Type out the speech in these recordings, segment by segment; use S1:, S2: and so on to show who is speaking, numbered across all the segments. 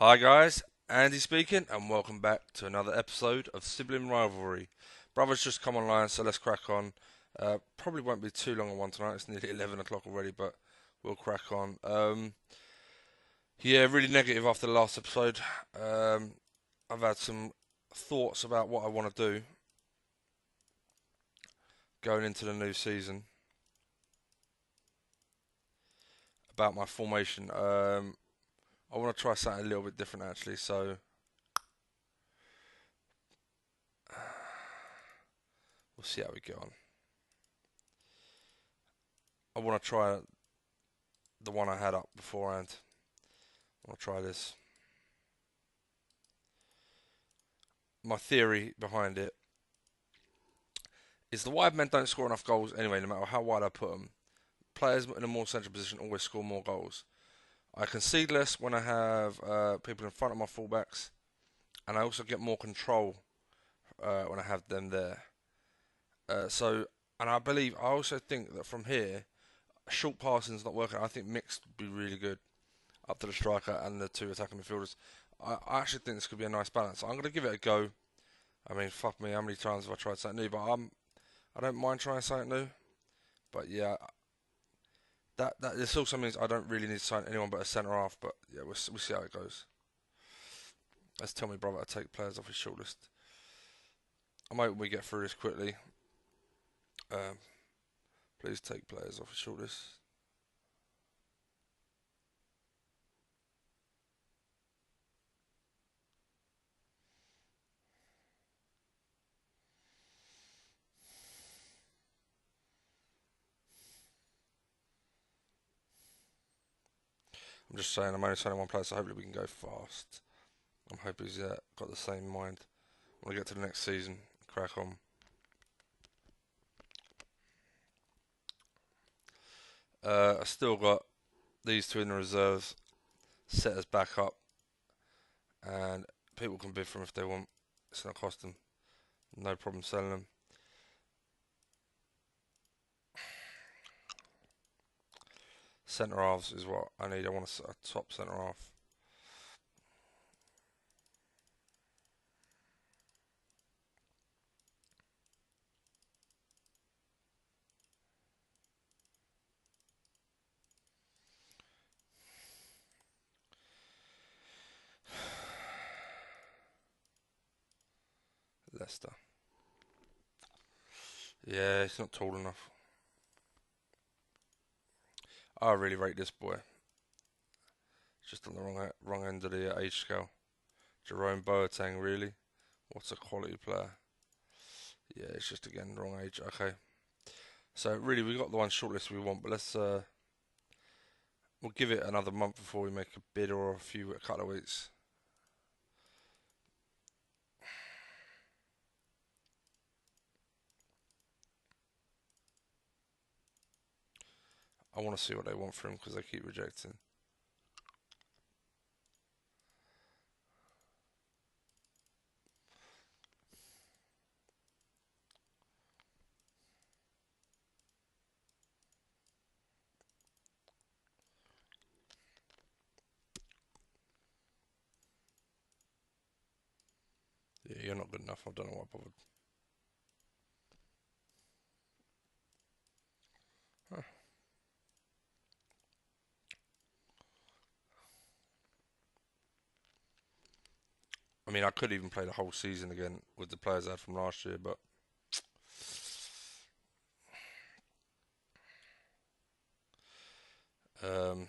S1: Hi guys, Andy speaking, and welcome back to another episode of Sibling Rivalry. Brothers just come online, so let's crack on. Probably won't be too long on one tonight. It's nearly 11 o'clock already, but we'll crack on. Yeah, really negative after the last episode. I've had some thoughts about what I want to do going into the new season about my formation. I want to try something a little bit different actually, so we'll see how we get on. I want to try the one I had up beforehand. I want to try this. My theory behind it is the wide men don't score enough goals anyway, no matter how wide I put them. Players in a more central position always score more goals. I concede less when I have people in front of my fullbacks, and I also get more control when I have them there. And I also think that from here, short passing's not working. I think mixed would be really good up to the striker and the two attacking midfielders. I actually think this could be a nice balance. I'm going to give it a go. I mean, fuck me, how many times have I tried something new? But I don't mind trying something new. But yeah, that this also means I don't really need to sign anyone but a centre half. But yeah, we'll see how it goes. Let's tell me, brother, to take players off his shortlist. I'm hoping we get through this quickly. Um, please take players off his shortlist. I'm just saying, I'm only signing one player, so hopefully we can go fast. I'm hoping he's got the same mind. When we get to the next season, crack on. I still got these two in the reserves, set us back up, and people can bid for them if they want. It's not cost them. No problem selling them. Centre halves is what I need. I want a top centre half. Leicester. Yeah, it's not tall enough. I really rate this boy. Just on the wrong end of the age scale. Jerome Boateng, really? What's a quality player? Yeah, it's just again wrong age. Okay. So really, we got the one shortlist we want, but we'll give it another month before we make a bid or a couple of weeks. I want to see what they want for him because they keep rejecting. Yeah, you're not good enough. I don't know why I bothered. Huh. I mean, I could even play the whole season again with the players I had from last year, but um,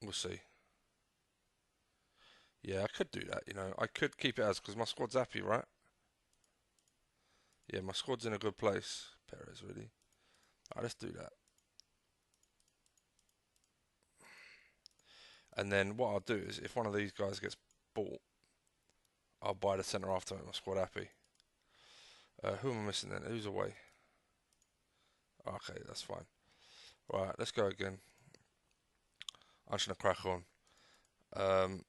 S1: we'll see. Yeah, I could do that. I could keep it as because my squad's happy, right? Yeah, my squad's in a good place. Perez, really. Alright, let's do that. And then what I'll do is, if one of these guys gets bought, I'll buy the centre after make my squad happy. Who am I missing then? Who's away? Okay, that's fine. Right, let's go again. I'm just gonna crack on. Um,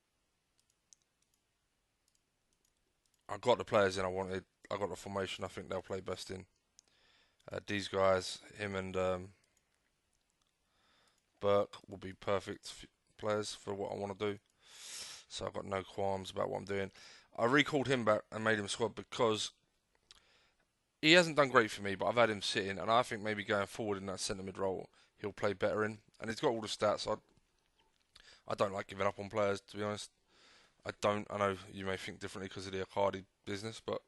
S1: I got the players in I wanted. I got the formation I think they'll play best in. These guys, him and Burke, will be perfect players for what I want to do. so I've got no qualms about what I'm doing. I recalled him back and made him squad because he hasn't done great for me, but I've had him sitting, and I think maybe going forward in that centre mid role, he'll play better in. And he's got all the stats. I don't like giving up on players, to be honest. I don't. I know you may think differently because of the Icardi business, but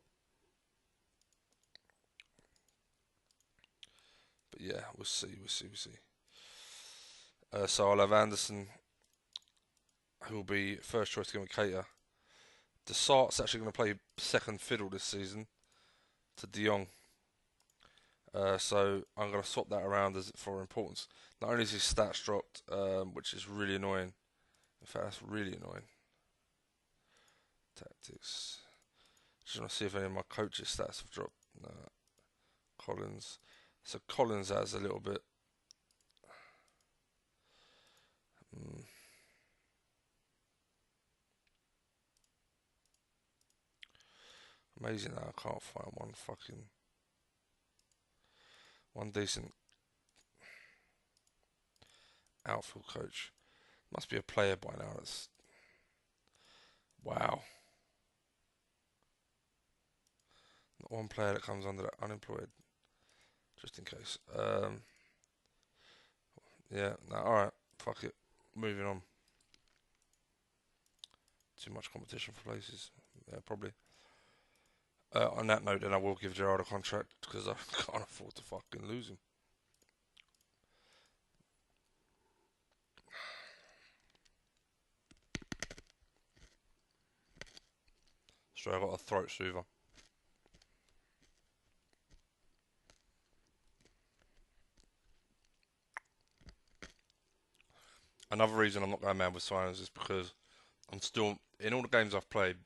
S1: yeah, we'll see. So I'll have Anderson, who will be first choice to go with Cater. De Sart's actually going to play second fiddle this season to De Jong. So I'm going to swap that around as for importance. Not only is his stats dropped, which is really annoying. In fact, that's really annoying. Tactics. Just want to see if any of my coaches' stats have dropped. No. Collins. So Collins has a little bit. Amazing that I can't find one decent outfield coach. Must be a player by now. That's wow. Not one player that comes under that unemployed. Just in case. Yeah. No. All right. Fuck it. Moving on. Too much competition for places. Yeah, probably. On that note, then I will give Gerrard a contract because I can't afford to fucking lose him. So I got a throat soother. Another reason I'm not going mad with signings is because I'm still in all the games I've played.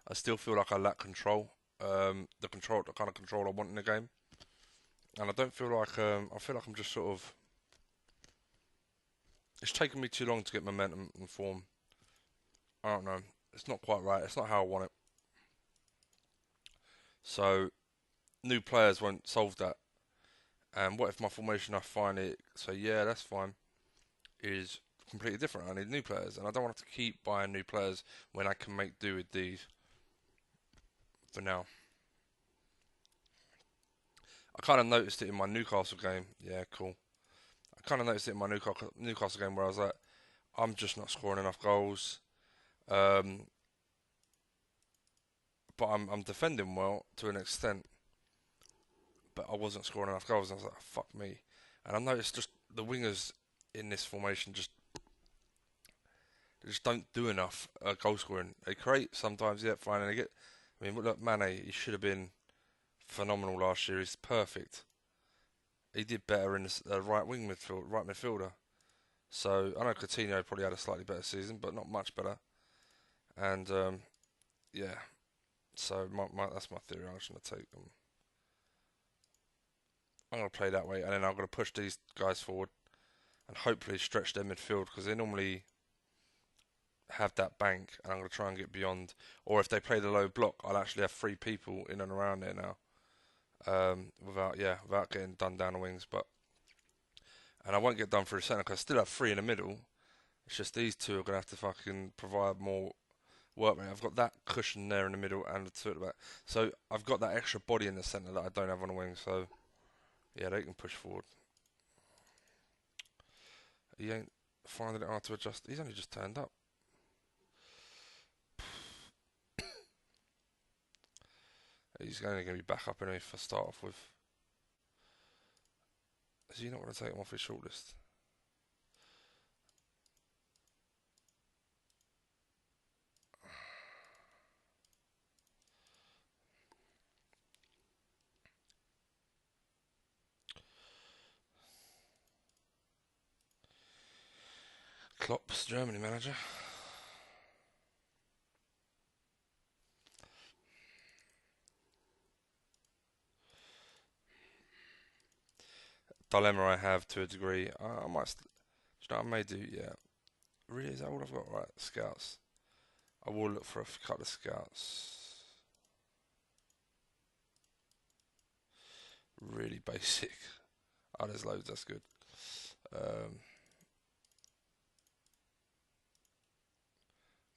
S1: I still feel like I lack control. The kind of control I want in the game, and I don't feel like I feel like I'm just sort of. It's taken me too long to get momentum and form. I don't know. It's not quite right. It's not how I want it. So new players won't solve that. And what if my formation I find it? So yeah, that's fine. Is completely different. I need new players, and I don't want to keep buying new players when I can make do with these for now. I kind of noticed it in my Newcastle game. Yeah, cool. I kind of noticed it in my Newcastle game where I was like, I'm just not scoring enough goals. Um, but I'm defending well to an extent, but I wasn't scoring enough goals. And I was like, fuck me. And I noticed just the wingers in this formation just don't do enough goal scoring. They create sometimes, yeah, fine, and they get. I mean, look, Mane, he should have been phenomenal last year. He's perfect. He did better in the right midfielder. So I know Coutinho probably had a slightly better season, but not much better. And yeah, so that's my theory. I'm just gonna take them. I'm gonna play that way, and then I'm gonna push these guys forward and hopefully stretch their midfield because they normally have that bank, and I'm gonna try and get beyond. Or if they play the low block, I'll actually have three people in and around there now, without getting done down the wings. And I won't get done through the centre because I still have three in the middle. It's just these two are gonna have to fucking provide more work rate. I've got that cushion there in the middle and the two at the back. So I've got that extra body in the centre that I don't have on the wing. So yeah, they can push forward. He ain't finding it hard to adjust. He's only just turned up. He's only going to be back up anyway for start off with. Is he not going to take him off his shortlist? Klopp's Germany manager. Dilemma I have to a degree. I might. You know what I may do? Yeah. Really, is that all I've got? Right, scouts. I will look for a couple of scouts. Really basic. Oh, there's loads. That's good. Um,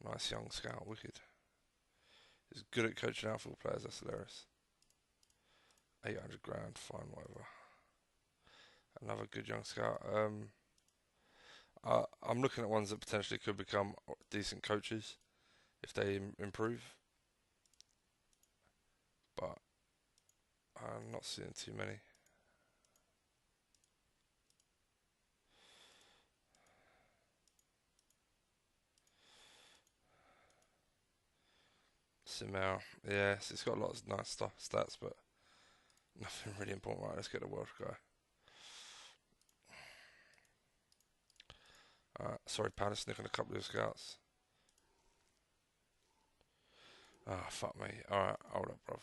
S1: Nice young scout, wicked. He's good at coaching outfield players, that's hilarious. 800 grand, fine, whatever. Another good young scout. I'm looking at ones that potentially could become decent coaches if they improve, but I'm not seeing too many. Simao, yes, it's got a lot of nice stuff, stats, but nothing really important. Right, let's get the Welsh guy. Sorry, Palace nicking a couple of scouts. Ah, fuck me. Alright, hold up, bruv.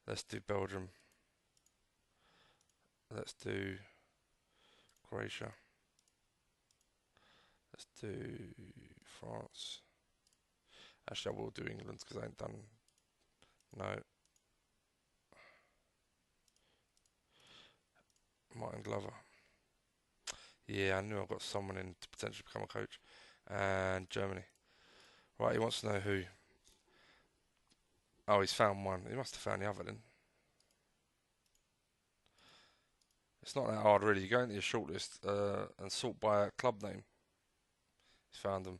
S1: Let's do Belgium. Let's do Croatia. Let's do France. Actually, I will do England because I ain't done. No. Martin Glover. Yeah, I knew I got someone in to potentially become a coach. And Germany. Right, he wants to know who. Oh, he's found one. He must have found the other then. It's not that hard, really. You go into your shortlist and sort by a club name. He's found them.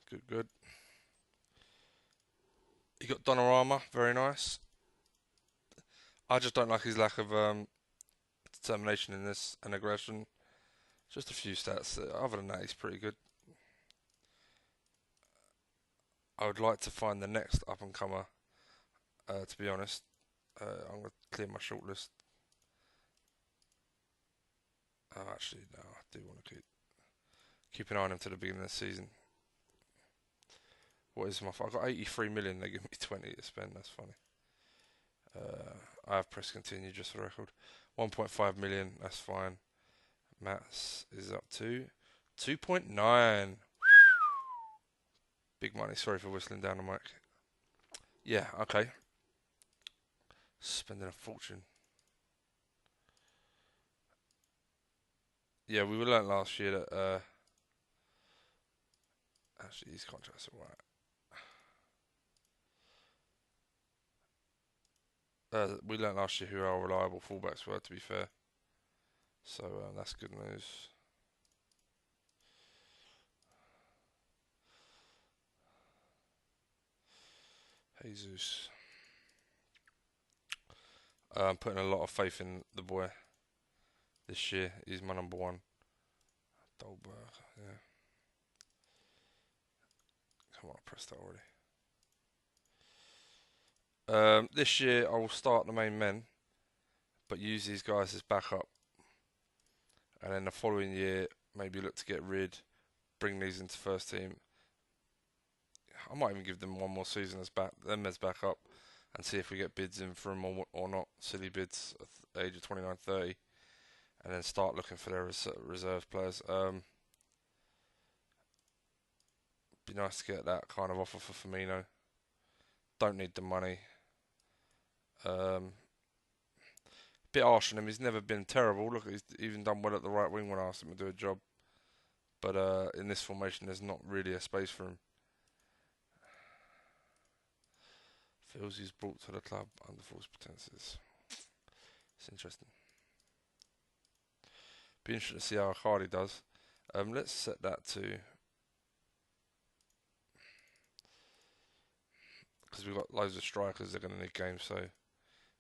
S1: Good, good. You got Donnarumma, very nice. I just don't like his lack of determination in this and aggression. Just a few stats. Other than that, he's pretty good. I would like to find the next up and comer. To be honest, I'm gonna clear my shortlist. Oh, actually, no, I do want to keep an eye on him to the beginning of the season. What is my? I've got 83 million. They give me 20 to spend. That's funny. I have pressed continue just for the record. 1.5 million. That's fine. Mats is up to 2.9. Big money. Sorry for whistling down the mic. Yeah. Okay. Spending a fortune. Yeah, we learned last year that actually these contracts are right. We learnt last year who our reliable fullbacks were, to be fair. So that's good news. Jesus. I'm putting a lot of faith in the boy this year. He's my number one. Dolberg, yeah. Come on, I pressed that already. This year I will start the main men, but use these guys as backup. And then the following year, maybe look to get rid, bring these into first team. I might even give them one more season as backup, and see if we get bids in for them or not. Silly bids at the age of 29, 30, and then start looking for their reserve players. Be nice to get that kind of offer for Firmino. Don't need the money. Bit harsh on him. He's never been terrible. Look, he's even done well at the right wing when I asked him to do a job. But in this formation, there's not really a space for him. Feels he's brought to the club under false pretences. It's interesting. Be interesting to see how Hardy does. Let's set that to, because we've got loads of strikers that are going to need games, so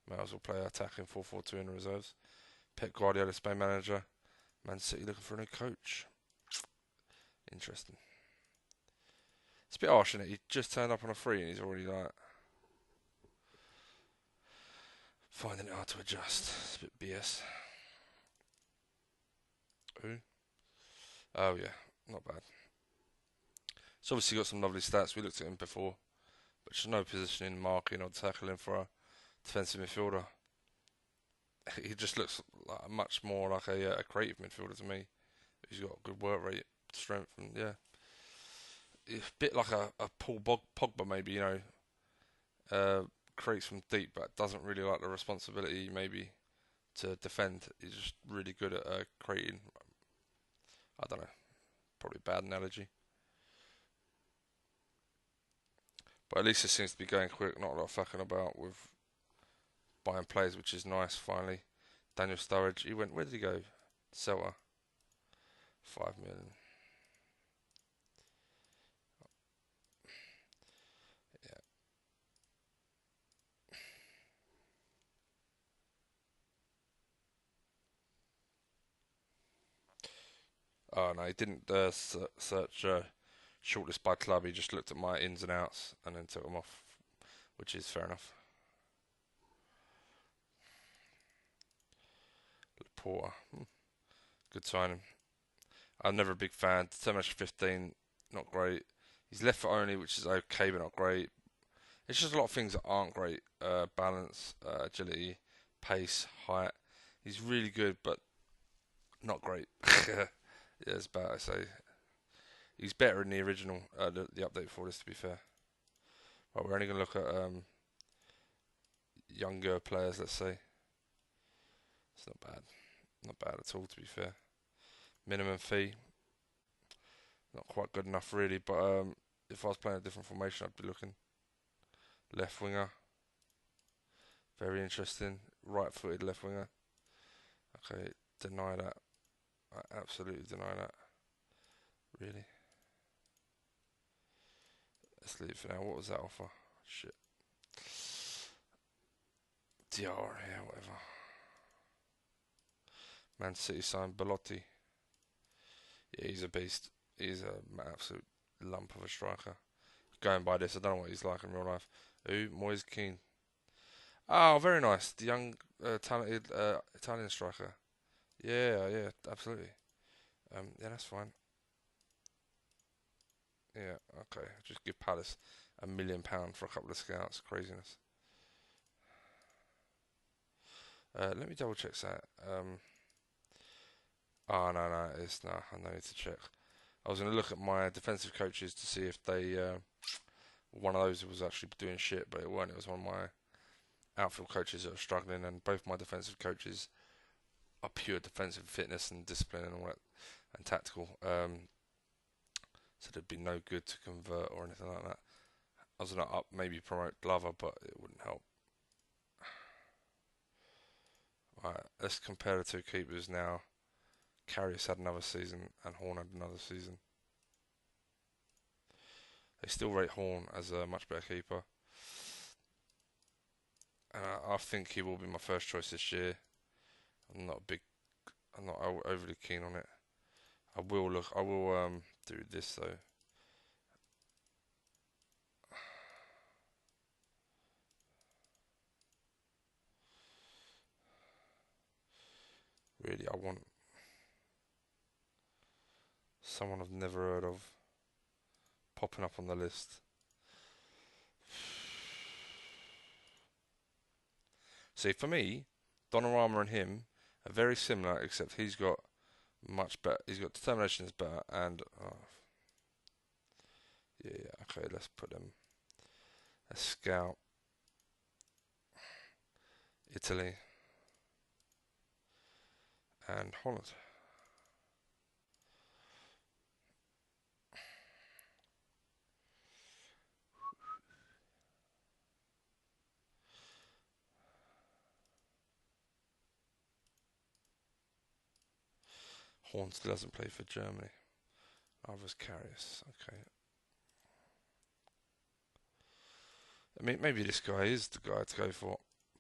S1: might as well play attacking 4-4-2 in the reserves. Pep Guardiola, Spain manager. Man City looking for a new coach. Interesting. It's a bit harsh, isn't it? He just turned up on a free and he's already like finding it hard to adjust. It's a bit BS. Who? Oh yeah, not bad. He's obviously got some lovely stats. We looked at him before, but there's no positioning, marking or tackling for a defensive midfielder. He just looks like much more like a creative midfielder to me He's got good work rate, strength, and yeah, it's a bit like a Paul Pogba maybe. Uh, creates from deep, but doesn't really like the responsibility maybe to defend. He's just really good at creating. I don't know, probably a bad analogy, but at least it seems to be going quick. Not a lot of fucking about with buying players, which is nice. Finally, Daniel Sturridge. He went. Where did he go? Celta. 5 million. Yeah. Oh no, he didn't search shortlist by club. He just looked at my ins and outs and then took them off, which is fair enough. Porter, good signing. I'm never a big fan. Determination 15, not great. He's left foot only, which is okay, but not great. It's just a lot of things that aren't great. Balance, agility, pace, height. He's really good, but not great. Yeah, it's bad. I say he's better in the original, the update for this. To be fair, well, we're only going to look at younger players. Let's say it's not bad, not bad at all. To be fair, minimum fee, not quite good enough really. But if I was playing a different formation, I'd be looking left winger. Very interesting. Right-footed left winger. Okay, deny that. I absolutely deny that. Really. Let's leave it for now. What was that offer? Shit. DR, yeah, whatever. Man City signed Belotti. Yeah, he's a beast. He's an absolute lump of a striker. Going by this, I don't know what he's like in real life. Who? Moise Keane. Oh, very nice. The young, talented Italian striker. Yeah, yeah, absolutely. Yeah, that's fine. Yeah, okay. Just give Palace £1 million for a couple of scouts. Craziness. Let me double check that. Oh no, no, it's no. I need to check. I was going to look at my defensive coaches to see if they one of those was actually doing shit, but it weren't. It was one of my outfield coaches that are struggling, and both my defensive coaches are pure defensive fitness and discipline and all that, and tactical. So there'd be no good to convert or anything like that. I was gonna up maybe promote Glover, but it wouldn't help. Right, let's compare the two keepers now. Karius had another season, and Horn had another season. They still rate Horn as a much better keeper, and I think he will be my first choice this year. I'm not a big, I'm not overly keen on it. I will look. I will do this though. Really, I want someone I've never heard of popping up on the list. See, for me, Donnarumma and him are very similar, except he's got much better. He's got determination is better, and yeah, yeah. Okay, let's put them. A scout, Italy, and Holland. Horn still hasn't played for Germany. Others Karius. Okay. I mean, maybe this guy is the guy to go for,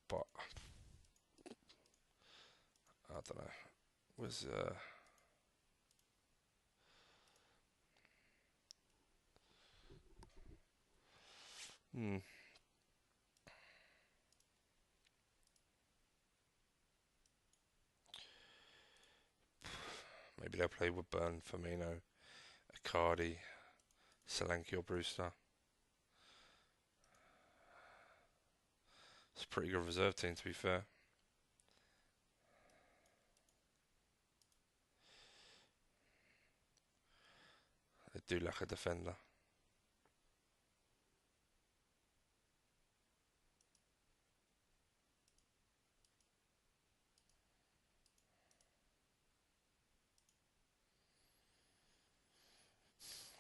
S1: but I don't know. Was hmm. Maybe they'll play Woodburn, Firmino, Icardi, Solanke or Brewster. It's a pretty good reserve team, to be fair. do like a defender.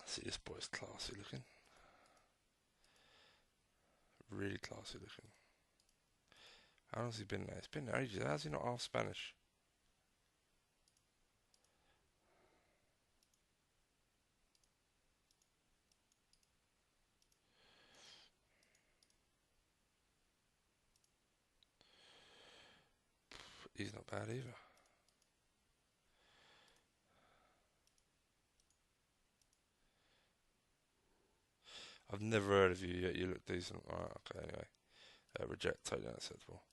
S1: See, this boy's classy looking. Really classy looking. How long has he been there? It's been there ages. How's he not half Spanish? He's not bad either. I've never heard of you yet. You look decent. Right, okay, anyway. Reject, totally unacceptable.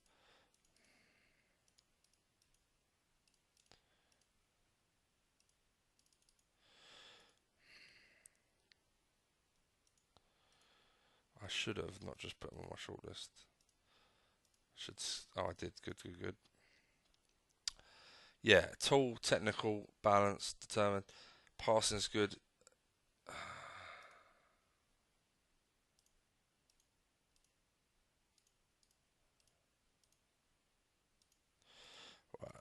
S1: I should have not just put him on my shortlist. Oh, I did. Good, good, good. Yeah, tall, technical, balanced, determined. Passing's good. Right.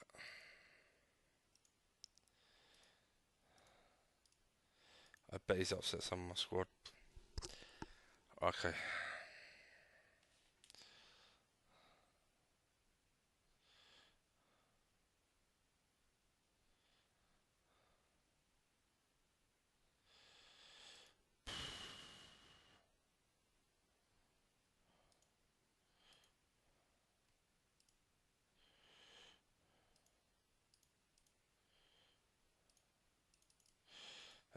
S1: I bet he's upset some of my squad. Okay.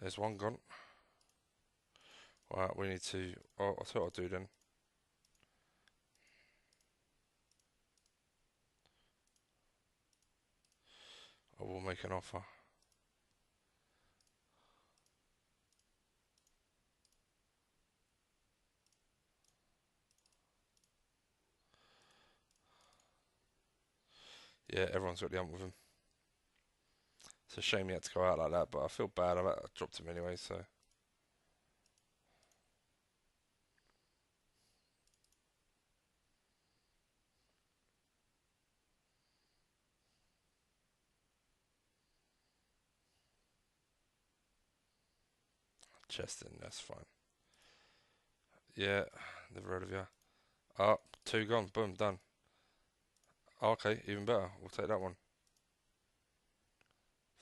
S1: There's one gone. Right, we need to. Oh, I'll tell you what I'll do then. I will make an offer. Yeah, everyone's got the hump with him. It's a shame he had to go out like that, but I feel bad. I dropped him anyway, so. Cheston, that's fine. Yeah, never heard of you. Oh, two gone. Boom, done. Oh, okay, even better. We'll take that one.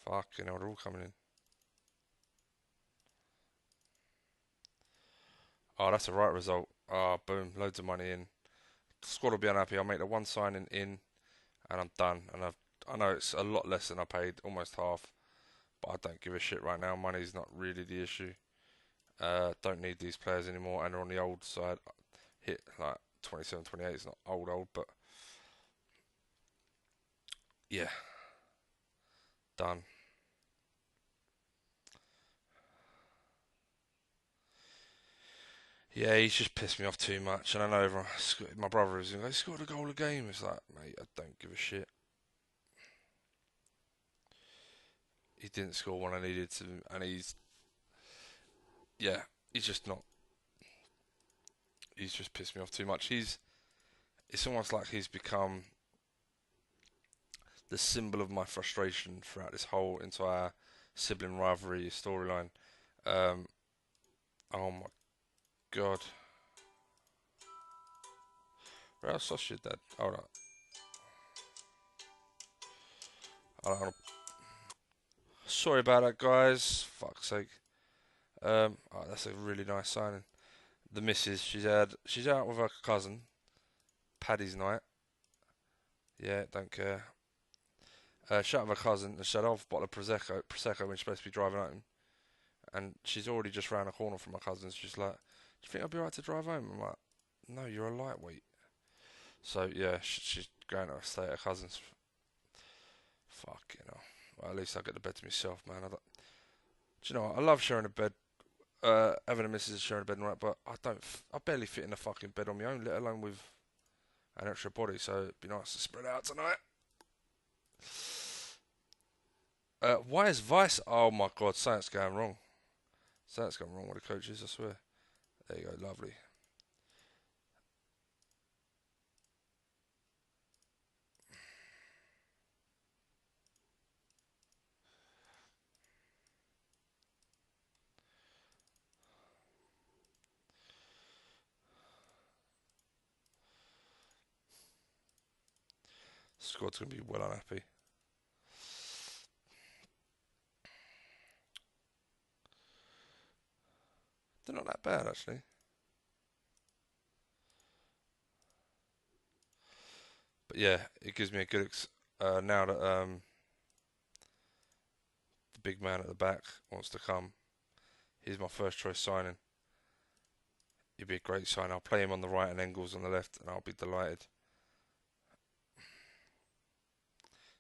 S1: Fucking hell, they're all coming in. Oh, that's a right result. Oh, boom, loads of money in. The squad will be unhappy. I'll make the one signing in, and I'm done. And I know it's a lot less than I paid, almost half, but I don't give a shit right now. Money's not really the issue. Don't need these players anymore, and they're on the old side. Hit like 27, 28. It's not old, but yeah, done. Yeah, he's just pissed me off too much, and I know everyone. My brother is like, he scored a goal a game. It's like, mate, I don't give a shit. He didn't score when I needed to, and yeah, he's just not. He's just pissed me off too much. It's almost like he's become the symbol of my frustration throughout this whole entire sibling rivalry storyline. Um, oh my god. Real sausage dead. Hold on. Hold on. Sorry about that, guys. Fuck's sake. Oh, that's a really nice signing. The missus, she's out with her cousin. Paddy's night. Yeah, don't care. Shut up with her cousin and shut off a bottle of prosecco when she's supposed to be driving home. And she's already just round the corner from my cousin. She's like, "Do you think I'll be alright to drive home?" I'm like, "No, you're a lightweight." So yeah, she's going to stay at her cousin's. Fuck, you know. Well, at least I get the bed to myself, man. Do you know what? I love sharing a bed. Having a missus sharing a bed and all that, but I barely fit in a fucking bed on my own, let alone with an extra body. So it'd be nice to spread out tonight. Why is Vice? Oh my god, something's going wrong. So that's gone wrong with the coaches, I swear. There you go, lovely. Squad's going to be well unhappy. They're not that bad, actually. But yeah, it gives me a good now that the big man at the back wants to come. He's my first choice signing. He'd be a great sign. I'll play him on the right and Engels on the left, and I'll be delighted.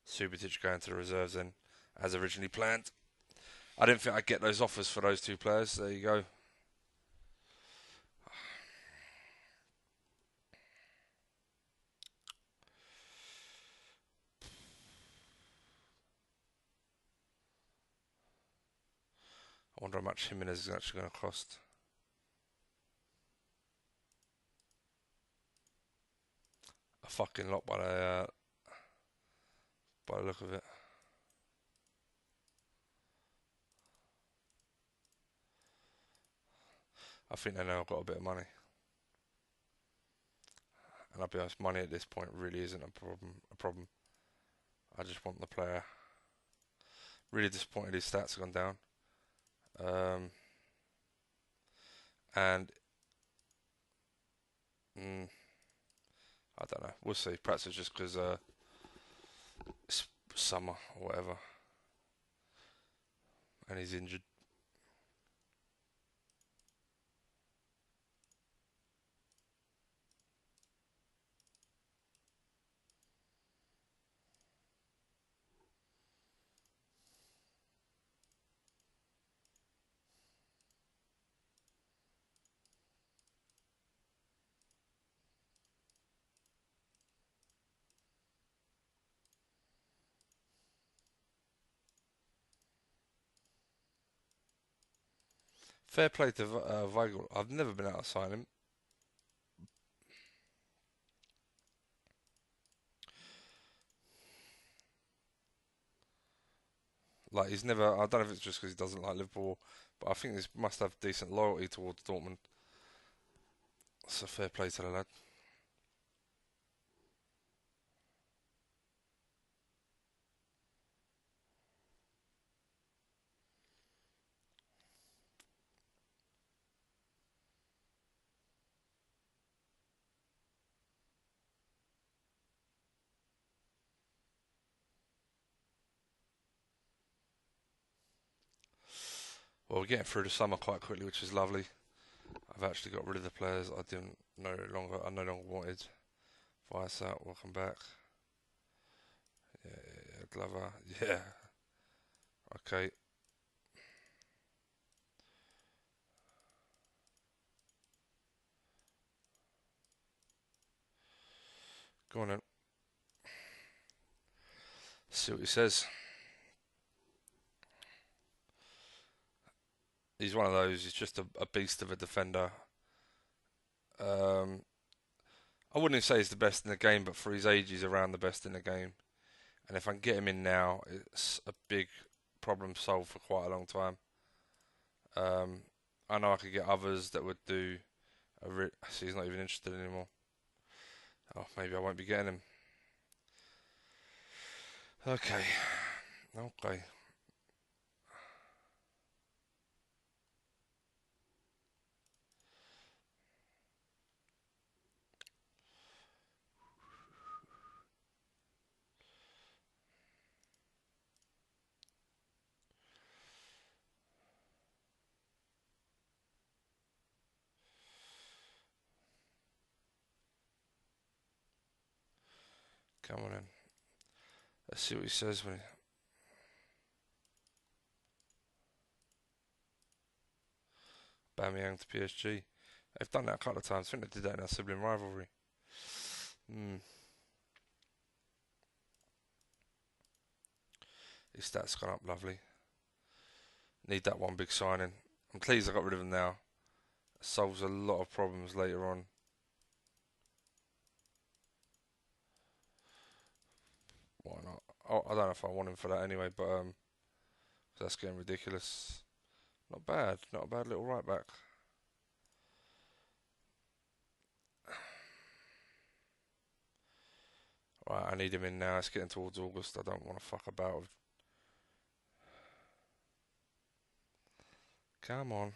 S1: Subotic going to the reserves then, as originally planned. I didn't think I'd get those offers for those two players. There you go. I wonder how much Jimenez is actually going to cost. A fucking lot by the look of it. I think they know I've got a bit of money. And I'll be honest, money at this point really isn't a problem. I just want the player. Really disappointed his stats have gone down. And I don't know. We'll see. Perhaps it's just because it's summer or whatever, and he's injured. Fair play to Weigl. I've never been able to sign him. Like he's never. I don't know if it's just because he doesn't like Liverpool, but I think he must have decent loyalty towards Dortmund. So fair play to the lad. Well, we're getting through the summer quite quickly, which is lovely. I've actually got rid of the players I didn't I no longer wanted. Vice out, welcome back. Yeah, Glover, yeah. Okay. Go on then. See what he says. He's one of those. He's just a beast of a defender. Um, I wouldn't say he's the best in the game, but for his age, he's around the best in the game. And if I can get him in now, it's a big problem solved for quite a long time. Um, I know I could get others that would do see, he's not even interested anymore. Oh, maybe I won't be getting him. Okay. Okay. Come on in. Let's see what he says when he... Bamiyang to PSG. They've done that a couple of times. I think they did that in our Sibling Rivalry. His stats gone up lovely. Need that one big signing. I'm pleased I got rid of them now. It solves a lot of problems later on. Why not? Oh, I don't know if I want him for that anyway, but that's getting ridiculous. Not bad. Not a bad little right back. Right, I need him in now. It's getting towards August. I don't want to fuck about. Come on.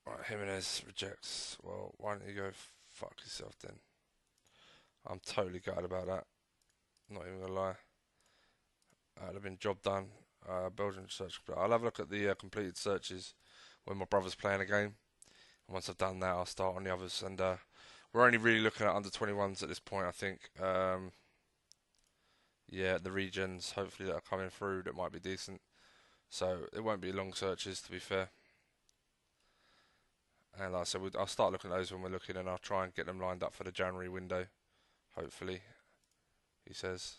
S1: Right, Jimenez rejects. Well, why don't you go fuck yourself then? I'm totally gutted about that. Not even gonna lie. That'd have been job done. Belgian search. I'll have a look at the completed searches when my brother's playing a game. And once I've done that, I'll start on the others. And we're only really looking at under 21s at this point, I think. Yeah, the regions, hopefully that are coming through, that might be decent. So it won't be long searches, to be fair. And like I said, I'll start looking at those when we're looking, and I'll try and get them lined up for the January window. Hopefully, he says.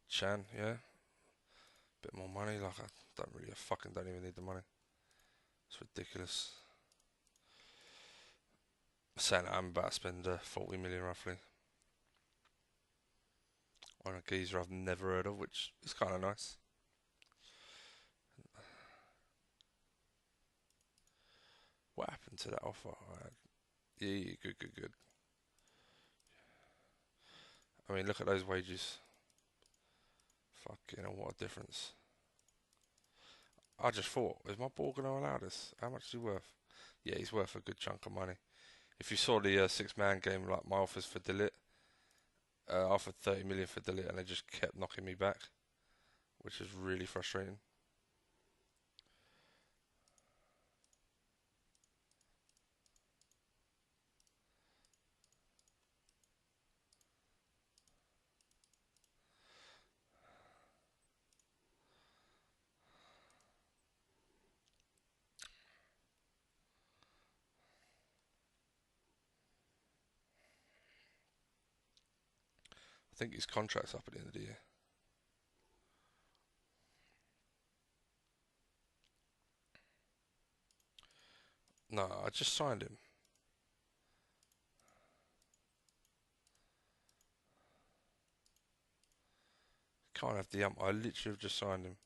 S1: Chan, yeah. Bit more money, like I fucking don't even need the money. It's ridiculous. Saying I'm about to spend 40 million roughly on a geezer I've never heard of, which is kind of nice. What happened to that offer? Yeah, yeah, good, good, good. I mean, look at those wages. Fucking hell, what a difference. I just thought, is my ball going to allow this? How much is he worth? Yeah, he's worth a good chunk of money. If you saw the six-man game, like my offers for Delit, I offered 30 million for Delit, and they just kept knocking me back, which is really frustrating. I think his contract's up at the end of the year. No, I just signed him. Can't have the ump. I literally have just signed him.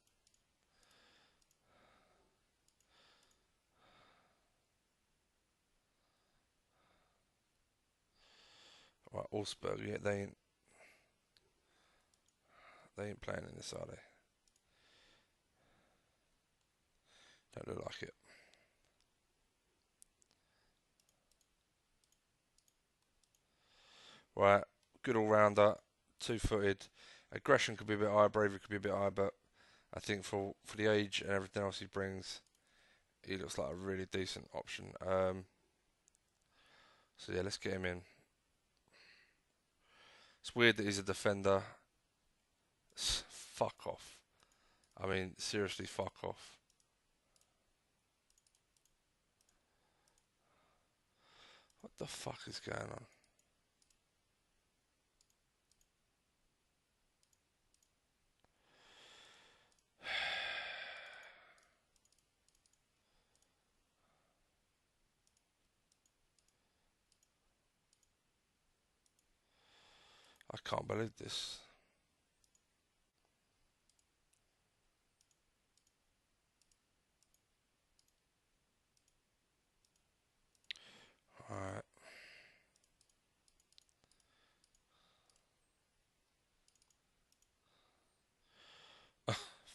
S1: Right, Augsburg, yeah, they ain't playing in this, are they? Don't look like it. Right, good all rounder, 2-footed. Aggression could be a bit higher, bravery could be a bit higher, but I think for the age and everything else he brings, he looks like a really decent option. So yeah, let's get him in. It's weird that he's a defender. Fuck off. I mean, seriously, fuck off. What the fuck is going on? I can't believe this. Alright.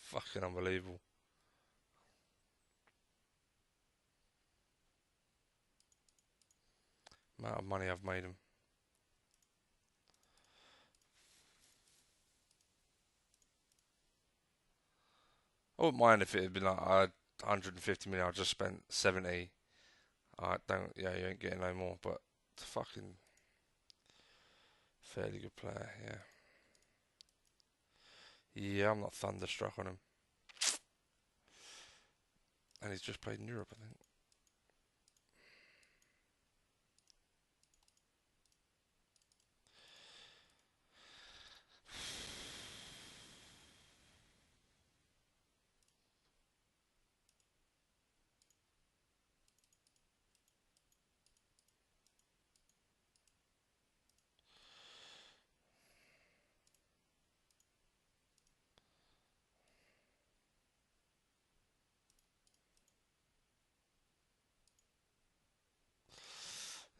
S1: Fucking unbelievable. Amount of money I've made him. I wouldn't mind if it had been like 150 million. I just spent 70. I don't. Yeah, you ain't getting no more. But it's a fucking fairly good player. Yeah. Yeah, I'm not thunderstruck on him. And he's just played in Europe, I think.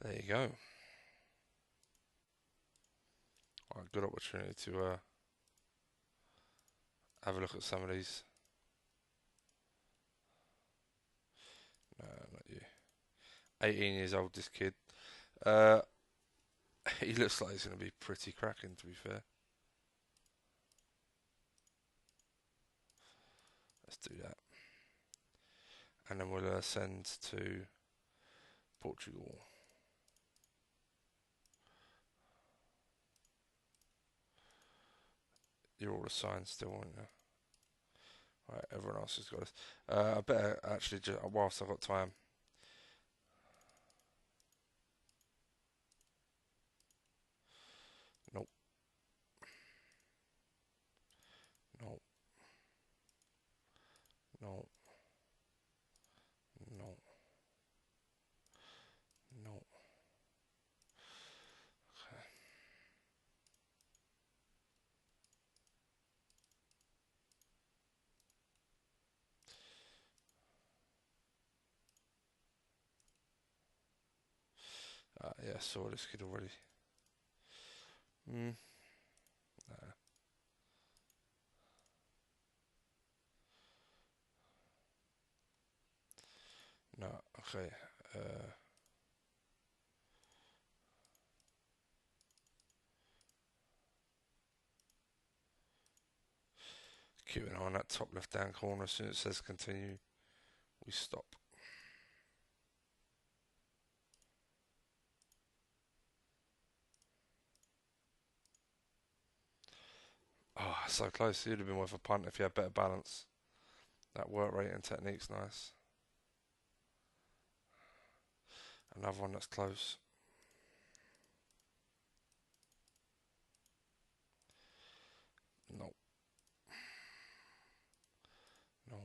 S1: There you go. Right, good opportunity to have a look at some of these. No, not you. 18 years old, this kid. Uh, he looks like he's going to be pretty cracking, to be fair. Let's do that. And then we'll send to Portugal. You're all assigned still, aren't you? Right, everyone else has got this. I better actually, just, whilst I've got time. Nope. Nope. Nope. Nope. Nope. Yeah, I saw this kid already. Nah. No, okay. Queuing on that top left hand corner, as soon as it says continue, we stop. Oh, so close. You'd have been worth a punt if you had better balance. That work rate and technique's nice. Another one that's close. No. No.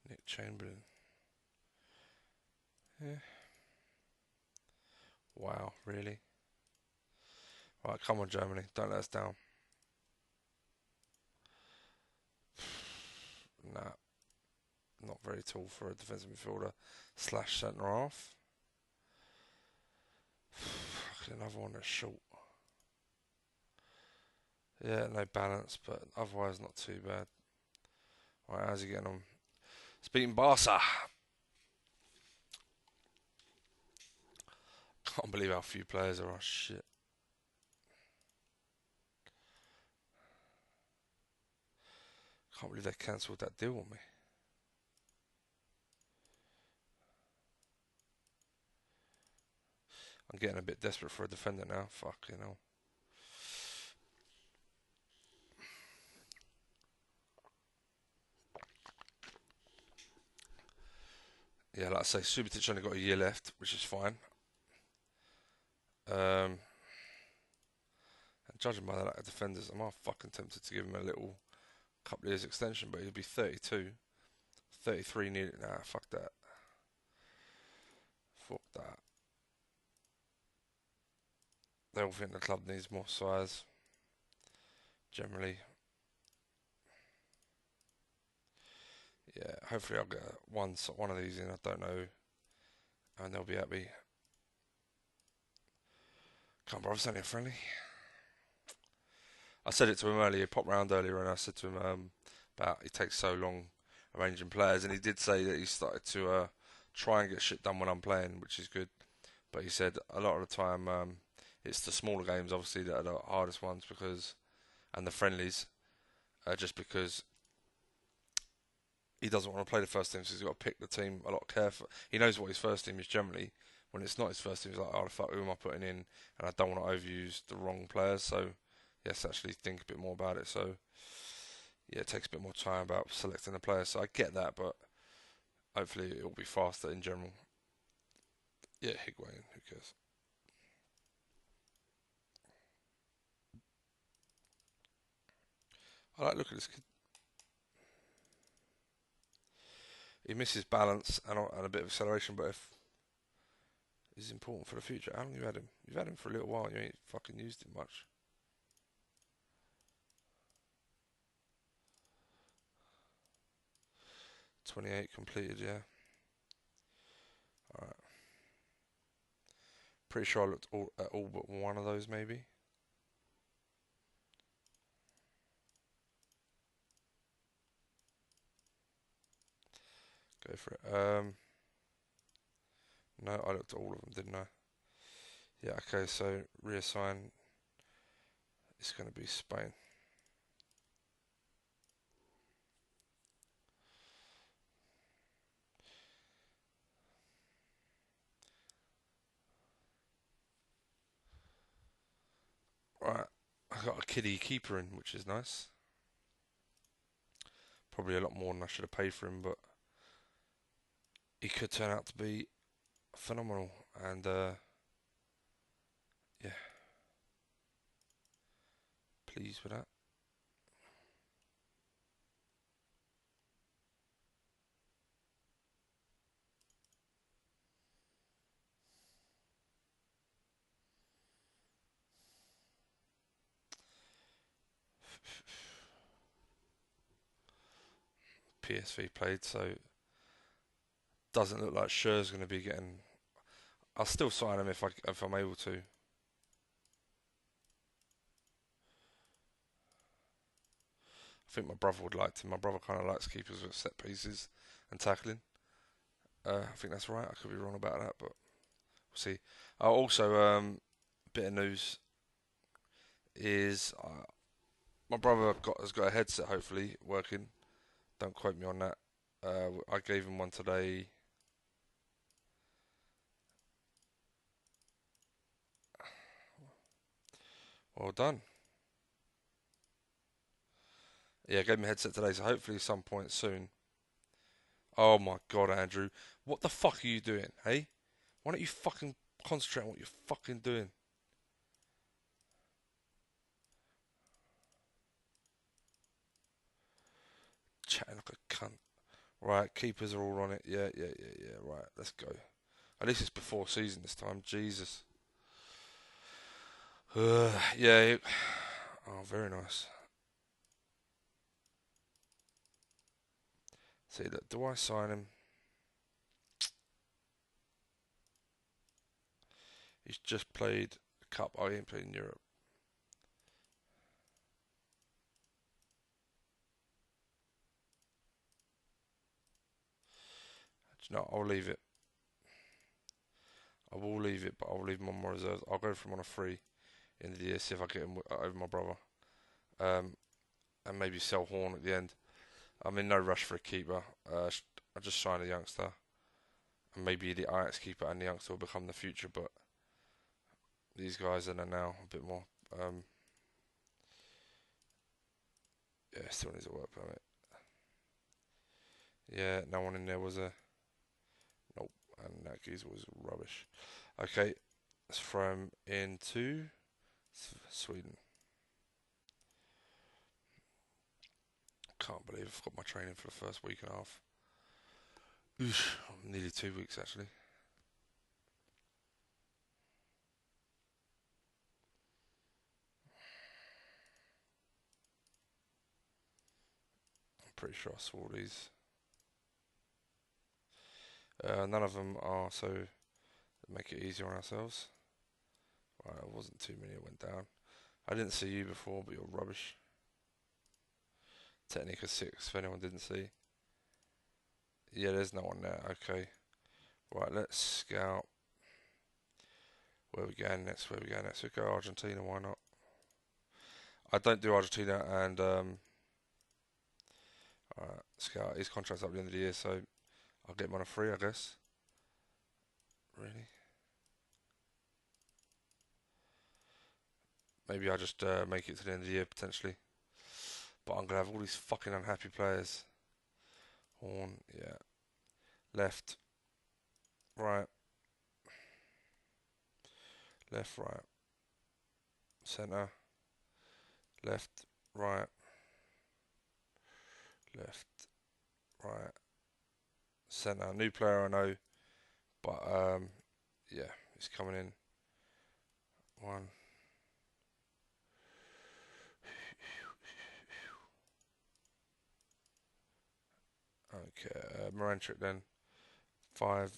S1: Nick Chamberlain. Yeah. Wow, really? Right, come on, Germany. Don't let us down. Nah, not very tall for a defensive midfielder slash centre half. Another one that's short. Yeah, no balance, but otherwise not too bad. Right, how's he getting on? Speaking Barca. Can't believe how few players there are. Shit. Can't believe they cancelled that deal on me. I'm getting a bit desperate for a defender now. Fuck, you know. Yeah, like I say, Subotic only got a year left, which is fine. And judging by the lack of defenders, I'm half fucking tempted to give him a little couple of years extension, but he'll be 32. 33 nearly. Nah, fuck that. Fuck that. They all think the club needs more size. Generally. Yeah, hopefully I'll get one of these in. I don't know. And they'll be happy. Can't bother, it's only a friendly. I said it to him earlier. He popped round earlier and I said to him about it takes so long arranging players. And he did say that he started to try and get shit done when I'm playing, which is good. But he said a lot of the time it's the smaller games, obviously, that are the hardest ones because and the friendlies, just because he doesn't want to play the first team, so he's got to pick the team a lot careful. He knows what his first team is generally. When it's not his first team, he's like, oh, the fuck, who am I putting in? And I don't want to overuse the wrong players, so he has to actually think a bit more about it. So, yeah, it takes a bit more time about selecting the players. So I get that, but hopefully it'll be faster in general. Yeah, Higuain, who cares? I like looking at this kid. He misses balance and a bit of acceleration, but if he's important for the future. How long have you had him? You've had him for a little while and you ain't fucking used him much. 28 completed, yeah. Alright. Pretty sure I looked at all but one of those, maybe. Go for it. No, I looked at all of them, didn't I? Yeah, okay, so reassign. It's going to be Spain. Right, I got a kiddie keeper in, which is nice. Probably a lot more than I should have paid for him, but he could turn out to be phenomenal. And yeah, pleased with that. PSV played, so doesn't look like Scher's going to be getting. I'll still sign him if I'm able to. I think my brother would like to. My brother kind of likes keepers with set pieces and tackling. I think that's right. I could be wrong about that, but we'll see. Also, bit of news is my brother has got a headset, hopefully working. Don't quote me on that. I gave him one today. Well done. Yeah, I gave him a headset today, so hopefully some point soon. Oh my god, Andrew. What the fuck are you doing, hey? Why don't you fucking concentrate on what you're fucking doing? Chatting like a cunt. Right, keepers are all on it. Yeah. Right, let's go. At least it's before season this time. Jesus. Yeah. Oh, very nice. See, look, do I sign him? He's just played a cup. I ain't played in Europe. No, I'll leave it. I will leave it, but I'll leave him on my reserves. I'll go for him on a free in the year, see if I get him over my brother. And maybe sell Horn at the end. I'm in no rush for a keeper. I just signed a youngster. And maybe the Ajax keeper and the youngster will become the future, but these guys are now a bit more. Yeah, still needs a work permit. Yeah, no one in there was a. Nope, and that geezer was rubbish. Okay, let's throw him into Sweden. Can't believe I've got my training for the first week and a half. Oosh, nearly 2 weeks actually. I'm pretty sure I saw these. None of them are, so make it easier on ourselves. Right, it wasn't too many that went down. I didn't see you before, but you're rubbish. Technica 6, if anyone didn't see. Yeah, there's no one there. Okay. Right, let's scout. Where we going next? Where we going next? We go Argentina, why not? I don't do Argentina, and alright, Scout. His contract's up at the end of the year, so I'll get him on a free, I guess. Really? Maybe I just make it to the end of the year potentially. But I'm gonna have all these fucking unhappy players. Horn, yeah. Left, right, left, right, centre, left, right, left, right, centre. New player I know, but yeah, he's coming in. One. Okay, Moranchuk then. 5.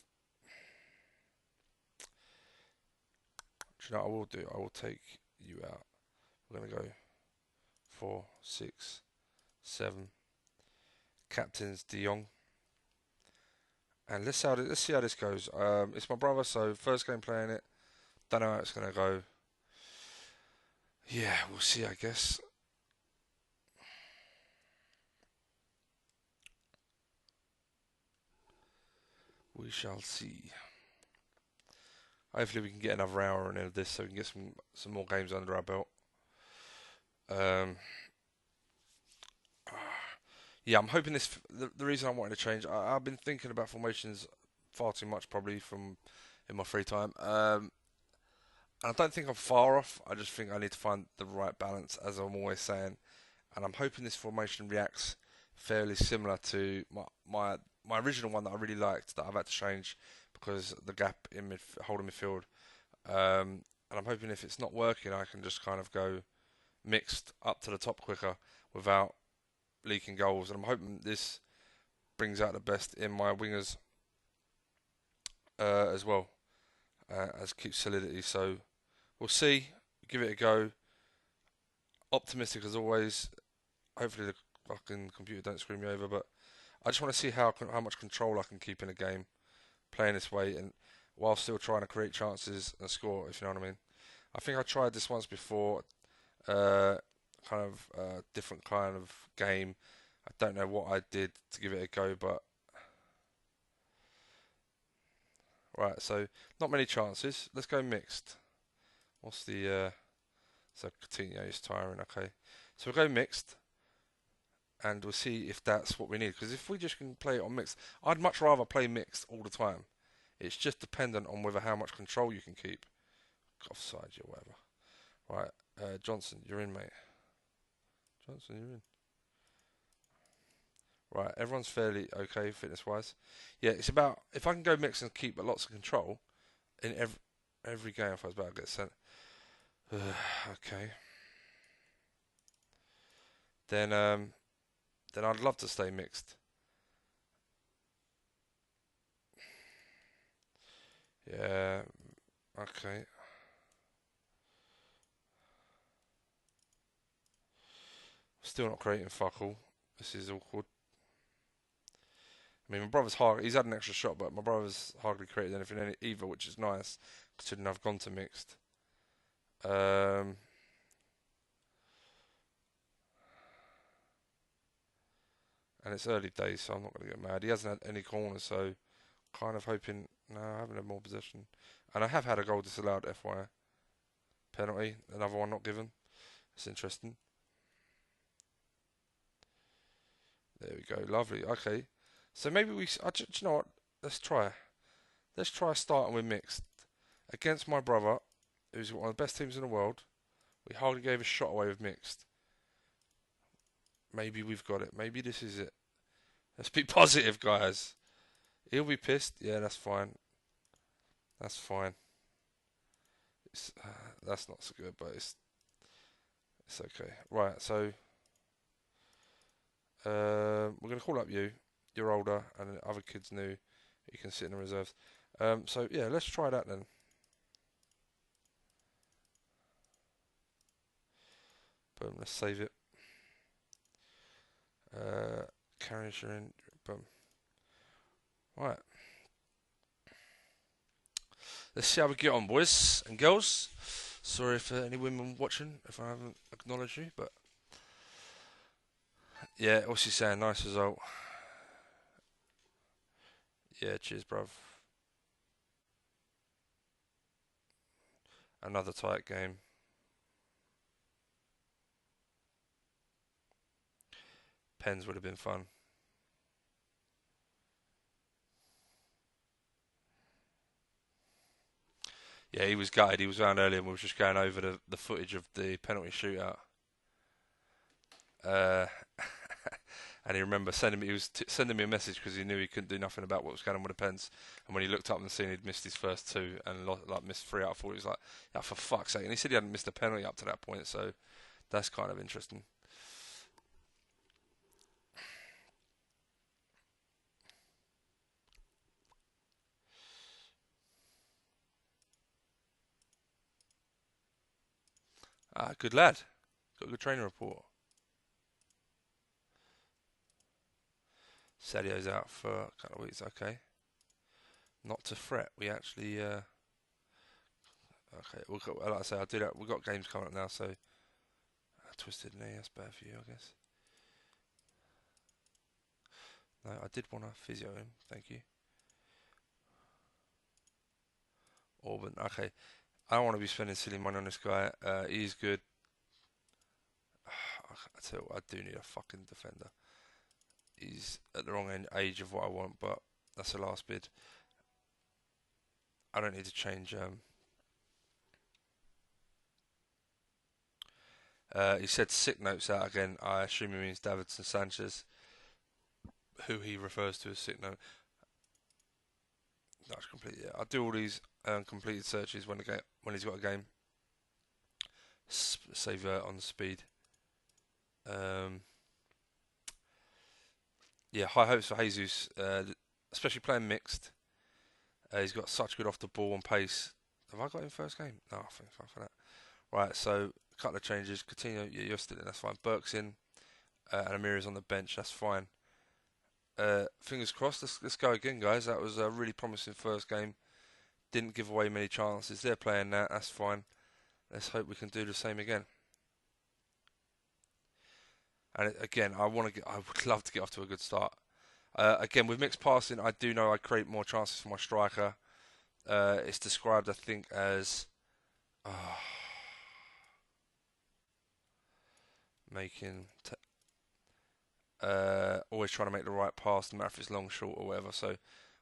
S1: Do you know what I will do? I will take you out. We're gonna go 4, 6, 7. Captain's De Jong. And let's see how this goes. It's my brother, so first game playing it. Don't know how it's gonna go. Yeah, we'll see. I guess. We shall see. Hopefully, we can get another hour in of this, so we can get some more games under our belt. Um, yeah, I'm hoping this. The reason I wanted to change, I've been thinking about formations far too much, probably from in my free time. And I don't think I'm far off. I just think I need to find the right balance, as I'm always saying. And I'm hoping this formation reacts fairly similar to my original one that I really liked that I've had to change because the gap in holding midfield. And I'm hoping if it's not working, I can just kind of go mixed up to the top quicker without leaking goals. And I'm hoping this brings out the best in my wingers as well as keeps solidity. So we'll see. Give it a go. Optimistic as always. Hopefully the fucking computer don't screw me over, but I just want to see how much control I can keep in a game playing this way and while still trying to create chances and score, if you know what I mean. I think I tried this once before, kind of different kind of game. I don't know what I did to give it a go, but right, so not many chances. Let's go mixed. What's the so Coutinho is tiring, okay. So we'll go mixed and we'll see if that's what we need. Because if we just can play it on mixed, I'd much rather play mixed all the time. It's just dependent on whether how much control you can keep. Offside, or whatever. Right, Johnson, you're in, mate. Johnson, you're in. Right, everyone's fairly okay fitness-wise. Yeah, it's about if I can go mixed and keep lots of control in every game. If I was about to get sent, okay. Then I'd love to stay mixed. Yeah, okay. Still not creating fuck all. This is awkward. I mean, my brother's hard. He's had an extra shot, but my brother's hardly created anything either, which is nice, considering I've gone to mixed. And it's early days, so I'm not going to get mad. He hasn't had any corners, so kind of hoping. No, I haven't had more possession, and I have had a goal disallowed. FYI, penalty, another one not given. It's interesting. There we go, lovely. Okay, so maybe do you know what? Let's try. Let's try starting with mixed against my brother, who's one of the best teams in the world. We hardly gave a shot away with mixed. Maybe we've got it. Maybe this is it. Let's be positive, guys. He'll be pissed. Yeah, that's fine. That's fine. That's not so good, but it's okay. Right, so we're gonna call up you. You're older, and the other kids new. You can sit in the reserves. So yeah, let's try that then. Boom. Let's save it. Carriage are in. Boom. Right. Let's see how we get on, boys and girls. Sorry for any women watching if I haven't acknowledged you, but yeah, what's he saying? Nice result. Yeah, cheers, bruv. Another tight game. Pens would have been fun. Yeah, he was gutted. He was around earlier and we were just going over the footage of the penalty shootout. Uh, and he remember sending me. He was sending me a message because he knew he couldn't do nothing about what was going on with the Pens. And when he looked up and seen he'd missed his first two and like missed 3 out of 4, he was like, "Yeah, for fuck's sake!" And he said he hadn't missed a penalty up to that point, so that's kind of interesting. Good lad. Got a good training report. Sadio's out for a couple of weeks. Okay, not to fret. We actually. Okay, like I say, I'll do that. We've got games coming up now, so twisted knee. That's bad for you, I guess. No, I did want to physio him. Thank you. Auburn. Okay, I don't want to be spending silly money on this guy. He's good. I tell you what, I do need a fucking defender. He's at the wrong age of what I want, but that's the last bid. I don't need to change. He said sick notes out again. I assume he means Davidson Sanchez, who he refers to as sick note. That's complete. Yeah, I do all these completed searches when he's got a game. Save on the speed. Um, yeah, high hopes for Jesus, especially playing mixed. He's got such good off the ball and pace. Have I got him first game? No, I think fine for that. Right, so a couple of changes. Coutinho, yeah, you're still in. That's fine. Burke's in, and Amir is on the bench. That's fine. Fingers crossed. Let's go again, guys. That was a really promising first game. Didn't give away many chances. They're playing that. That's fine. Let's hope we can do the same again. And again, I would love to get off to a good start. Again, with mixed passing, I do know I create more chances for my striker. It's described, I think, as making, always trying to make the right pass, no matter if it's long, short, or whatever. So,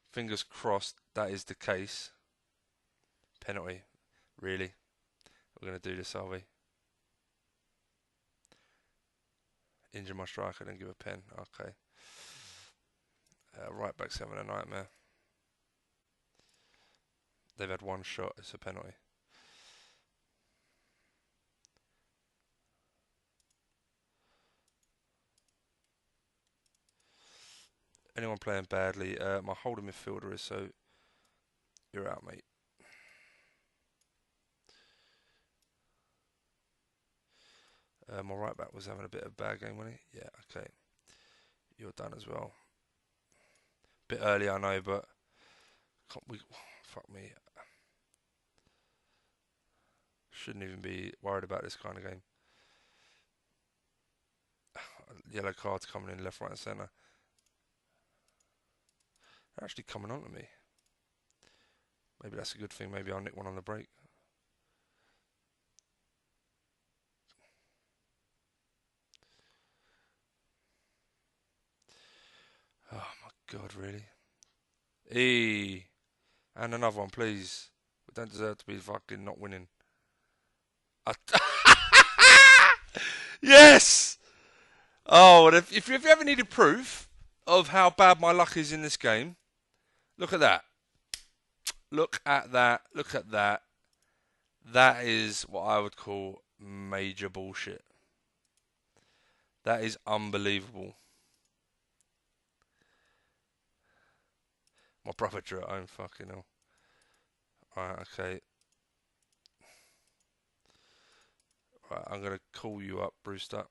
S1: fingers crossed that is the case. Penalty, really? We're going to do this, are we? Injure my striker, then give a pen. Okay. Right back's having a nightmare. They've had one shot. It's a penalty. Anyone playing badly? My holding midfielder is, so you're out, mate. My right back was having a bit of a bad game, wasn't he? Yeah, okay. You're done as well. Bit early, I know, but can't we? Fuck me. Shouldn't even be worried about this kind of game. Yellow cards coming in left, right, and centre. They're actually coming on to me. Maybe that's a good thing. Maybe I'll nick one on the break. Oh my god, really? Eee. And another one, please. We don't deserve to be fucking not winning. Yes! Oh, and if you ever needed proof of how bad my luck is in this game, look at that. Look at that. Look at that. That is what I would call major bullshit. That is unbelievable. My brother drew at home, fucking hell. Alright, okay. Right, I'm going to call you up, Brewster.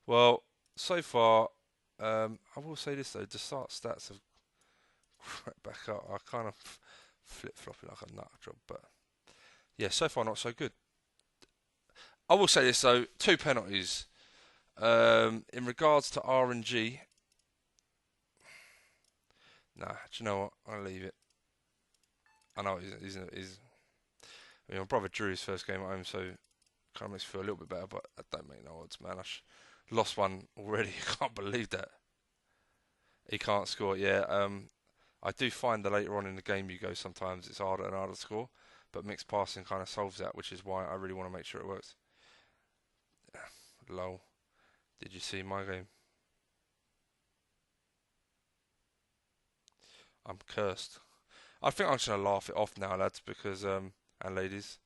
S1: Well, so far, I will say this though, the start stats have right back up. I kind of flip-flopping like a nut job, but yeah, so far not so good. I will say this though, 2 penalties. In regards to RNG, nah, do you know what? I'll leave it. I know he's I mean, my brother drew his first game at home, so kind of makes me feel a little bit better, but that don't make no odds, man. Lost one already. I can't believe that. He can't score. Yeah, I do find that later on in the game you go, sometimes it's harder and harder to score, but mixed passing kind of solves that, which is why I really want to make sure it works. Lol. Did you see my game? I'm cursed. I think I'm just gonna laugh it off now, lads, because and ladies,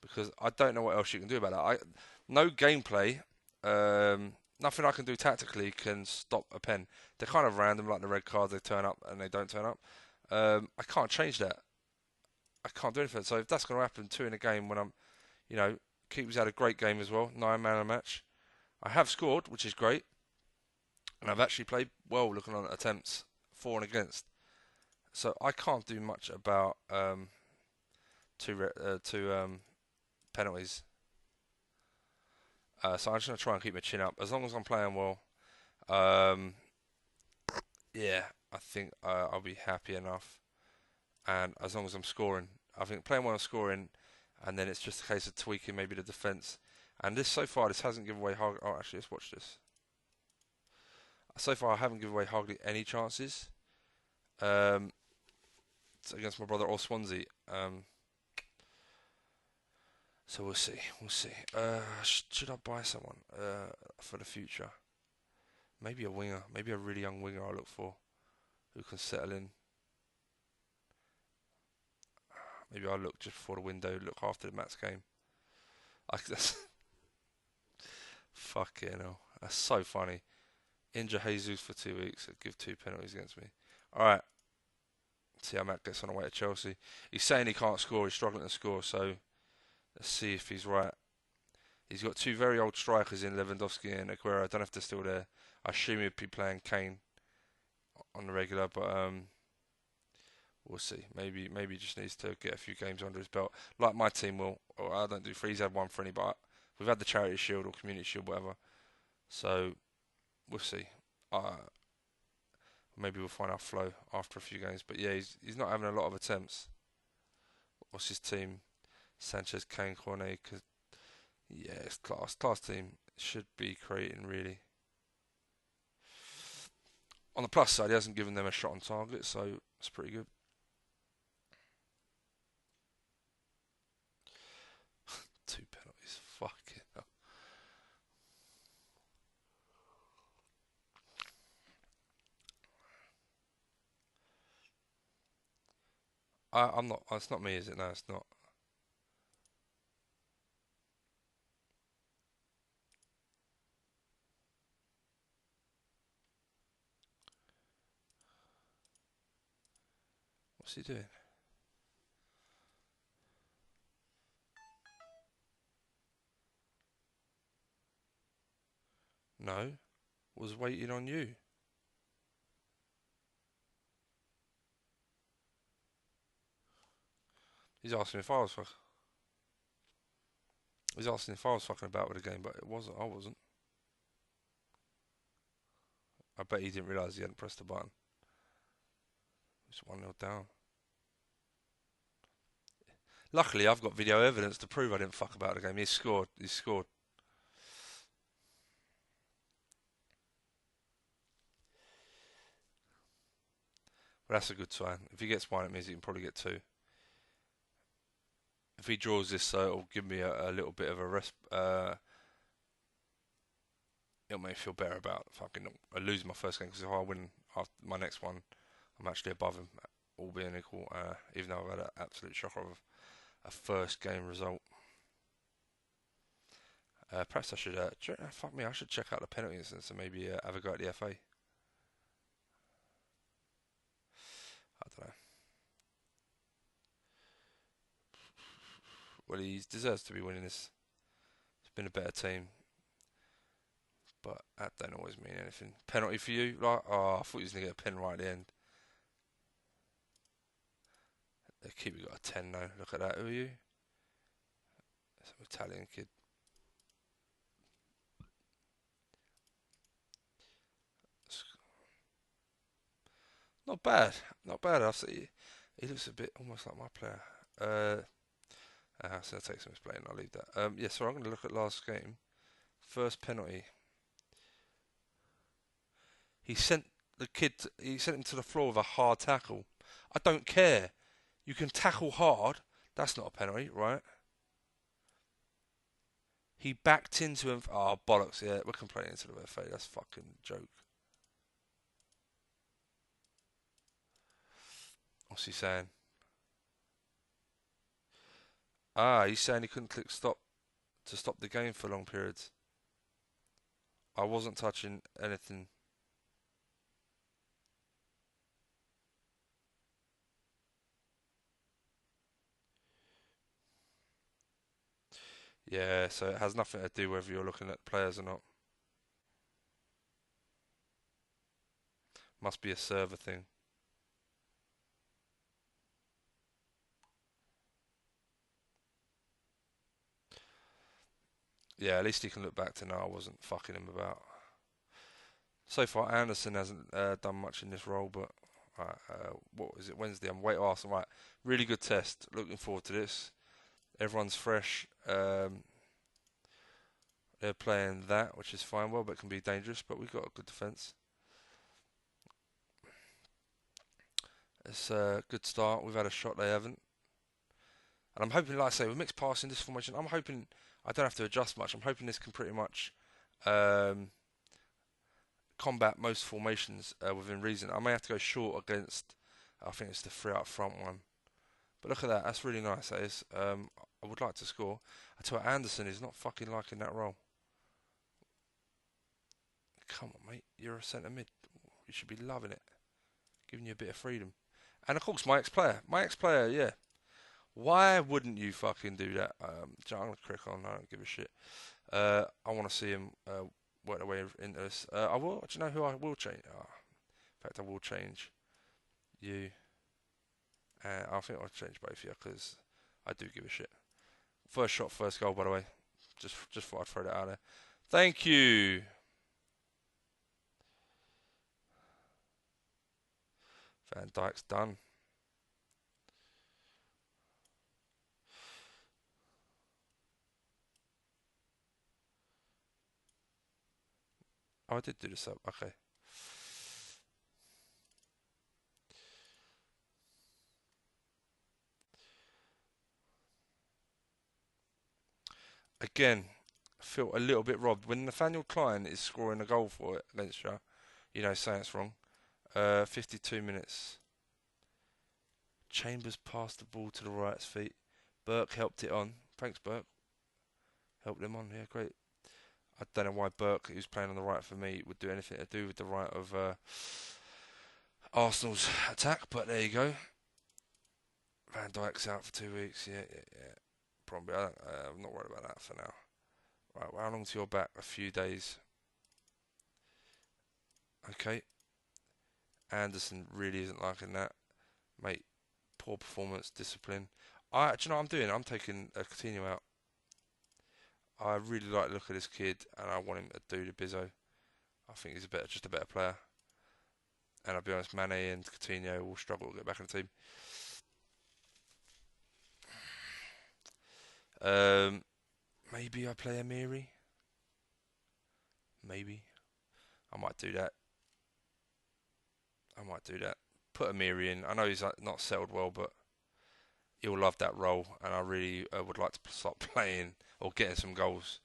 S1: because I don't know what else you can do about that. No gameplay, nothing I can do tactically can stop a pen. They're kind of random, like the red cards. They turn up and they don't turn up. I can't change that. I can't do anything. So if that's going to happen two in a game when I'm, you know, Keeper's had a great game as well, 9-man a match. I have scored, which is great, and I've actually played well looking on attempts for and against. So I can't do much about two penalties. So I'm just gonna try and keep my chin up as long as I'm playing well. Um, yeah, I think I'll be happy enough, and as long as I'm scoring, I think playing well and scoring, and then it's just a case of tweaking maybe the defense. And this so far, this hasn't given away. Oh, actually, let's watch this. So far, I haven't given away hardly any chances. It's against my brother or Swansea. So we'll see. We'll see. Should I buy someone for the future? Maybe a winger. Maybe a really young winger I'll look for who can settle in. Maybe I'll look just before the window, look after the Mats game. That's fucking hell. That's so funny. Injure Jesus for 2 weeks and give 2 penalties against me. Alright. See how Matt gets on away to Chelsea. He's saying he can't score, he's struggling to score, so let's see if he's right. He's got two very old strikers in Lewandowski and Aguero. I don't know if they're still there. I assume he'd be playing Kane on the regular, but we'll see. Maybe he just needs to get a few games under his belt, like my team will. Or I don't do three. He's had one friendly, but we've had the Charity Shield or Community Shield, whatever. So we'll see. Maybe we'll find our flow after a few games. But yeah, he's not having a lot of attempts. What's his team? Sanchez, Kane, Cornet. Yeah, it's class team. Should be creating really. On the plus side, he hasn't given them a shot on target, so it's pretty good. Two penalties, fucking hell. I'm not. It's not me, is it? No, it's not. What's he doing? No, was waiting on you. He's asking if I was fuck. He's asking if I was fucking about with the game, but it wasn't. I wasn't. I bet he didn't realise he hadn't pressed the button. It's 1-0 down. Luckily, I've got video evidence to prove I didn't fuck about the game. He's scored. He's scored. But that's a good sign. If he gets one, it means he can probably get two. If he draws this, it'll give me a little bit of a rest. It'll make me feel better about fucking losing my first game, because if I win after my next one, I'm actually above him, all being equal. Even though I've had an absolute shocker of a first game result. Perhaps I should. Fuck me, I should check out the penalty instance and maybe have a go at the FA. I don't know. Well, he deserves to be winning this. It's been a better team, but that don't always mean anything. Penalty for you? Like, oh, I thought he was gonna get a pen right at the end. The keeper got a 10 now. Look at that. Who are you? Some Italian kid. Not bad. Not bad. I see. He looks a bit almost like my player. So I'll take some explaining. I'll leave that. Yeah, so I'm going to look at last game. First penalty. He sent the kid. He sent him to the floor with a hard tackle. I don't care. You can tackle hard. That's not a penalty, right? He backed into him. Oh, bollocks. Yeah, we're complaining to the referee. That's a fucking joke. What's he saying? He's saying he couldn't click stop to stop the game for long periods. I wasn't touching anything. Yeah, so it has nothing to do whether you're looking at players or not. Must be a server thing. Yeah, at least he can look back to know I wasn't fucking him about. So far, Anderson hasn't done much in this role, but what is it, Wednesday? I'm waiting Arsenal. Right, really good test. Looking forward to this. Everyone's fresh. They're playing that, which is fine. Well, but it can be dangerous. But we've got a good defence. It's a good start. We've had a shot, they haven't. And I'm hoping, like I say, with mixed passing, this formation, I'm hoping I don't have to adjust much. I'm hoping this can pretty much combat most formations within reason. I may have to go short against, I think it's the three up front one. But look at that. That's really nice, that is. I would like to score. I tell you what, Anderson is not fucking liking that role. Come on, mate. You're a centre mid. You should be loving it. Giving you a bit of freedom. And of course, my ex-player. My ex-player, yeah. Why wouldn't you fucking do that? I'm going to click on. I don't give a shit. I want to see him work their way into this. I will. Do you know who I will change? In fact, I will change you. I think I'll change both of you because I do give a shit. First shot, first goal, by the way. Just thought I'd throw that out there. Thank you. Van Dijk's done. Oh, I did do the sub. Okay. Again, I feel a little bit robbed. When Nathaniel Klein is scoring a goal for it against you, you know, saying it's wrong. 52 minutes. Chambers passed the ball to the right's feet. Burke helped it on. Thanks, Burke. Helped him on. Yeah, great. I don't know why Burke, who's playing on the right for me, would do anything to do with the right of Arsenal's attack, but there you go. Van Dijk's out for 2 weeks. Yeah. Probably. I'm not worried about that for now. Right, well, how long's your back? A few days. Okay. Anderson really isn't liking that. Mate, poor performance, discipline. Do you know what I'm doing? I'm taking Coutinho out. I really like the look of this kid, and I want him to do the bizzo. I think he's just a better player. And I'll be honest, Mane and Coutinho will struggle to get back in the team. Maybe I play Amiri. Maybe. I might do that. Put Amiri in. I know he's not settled well, but he'll love that role, and I really would like to start playing or getting some goals.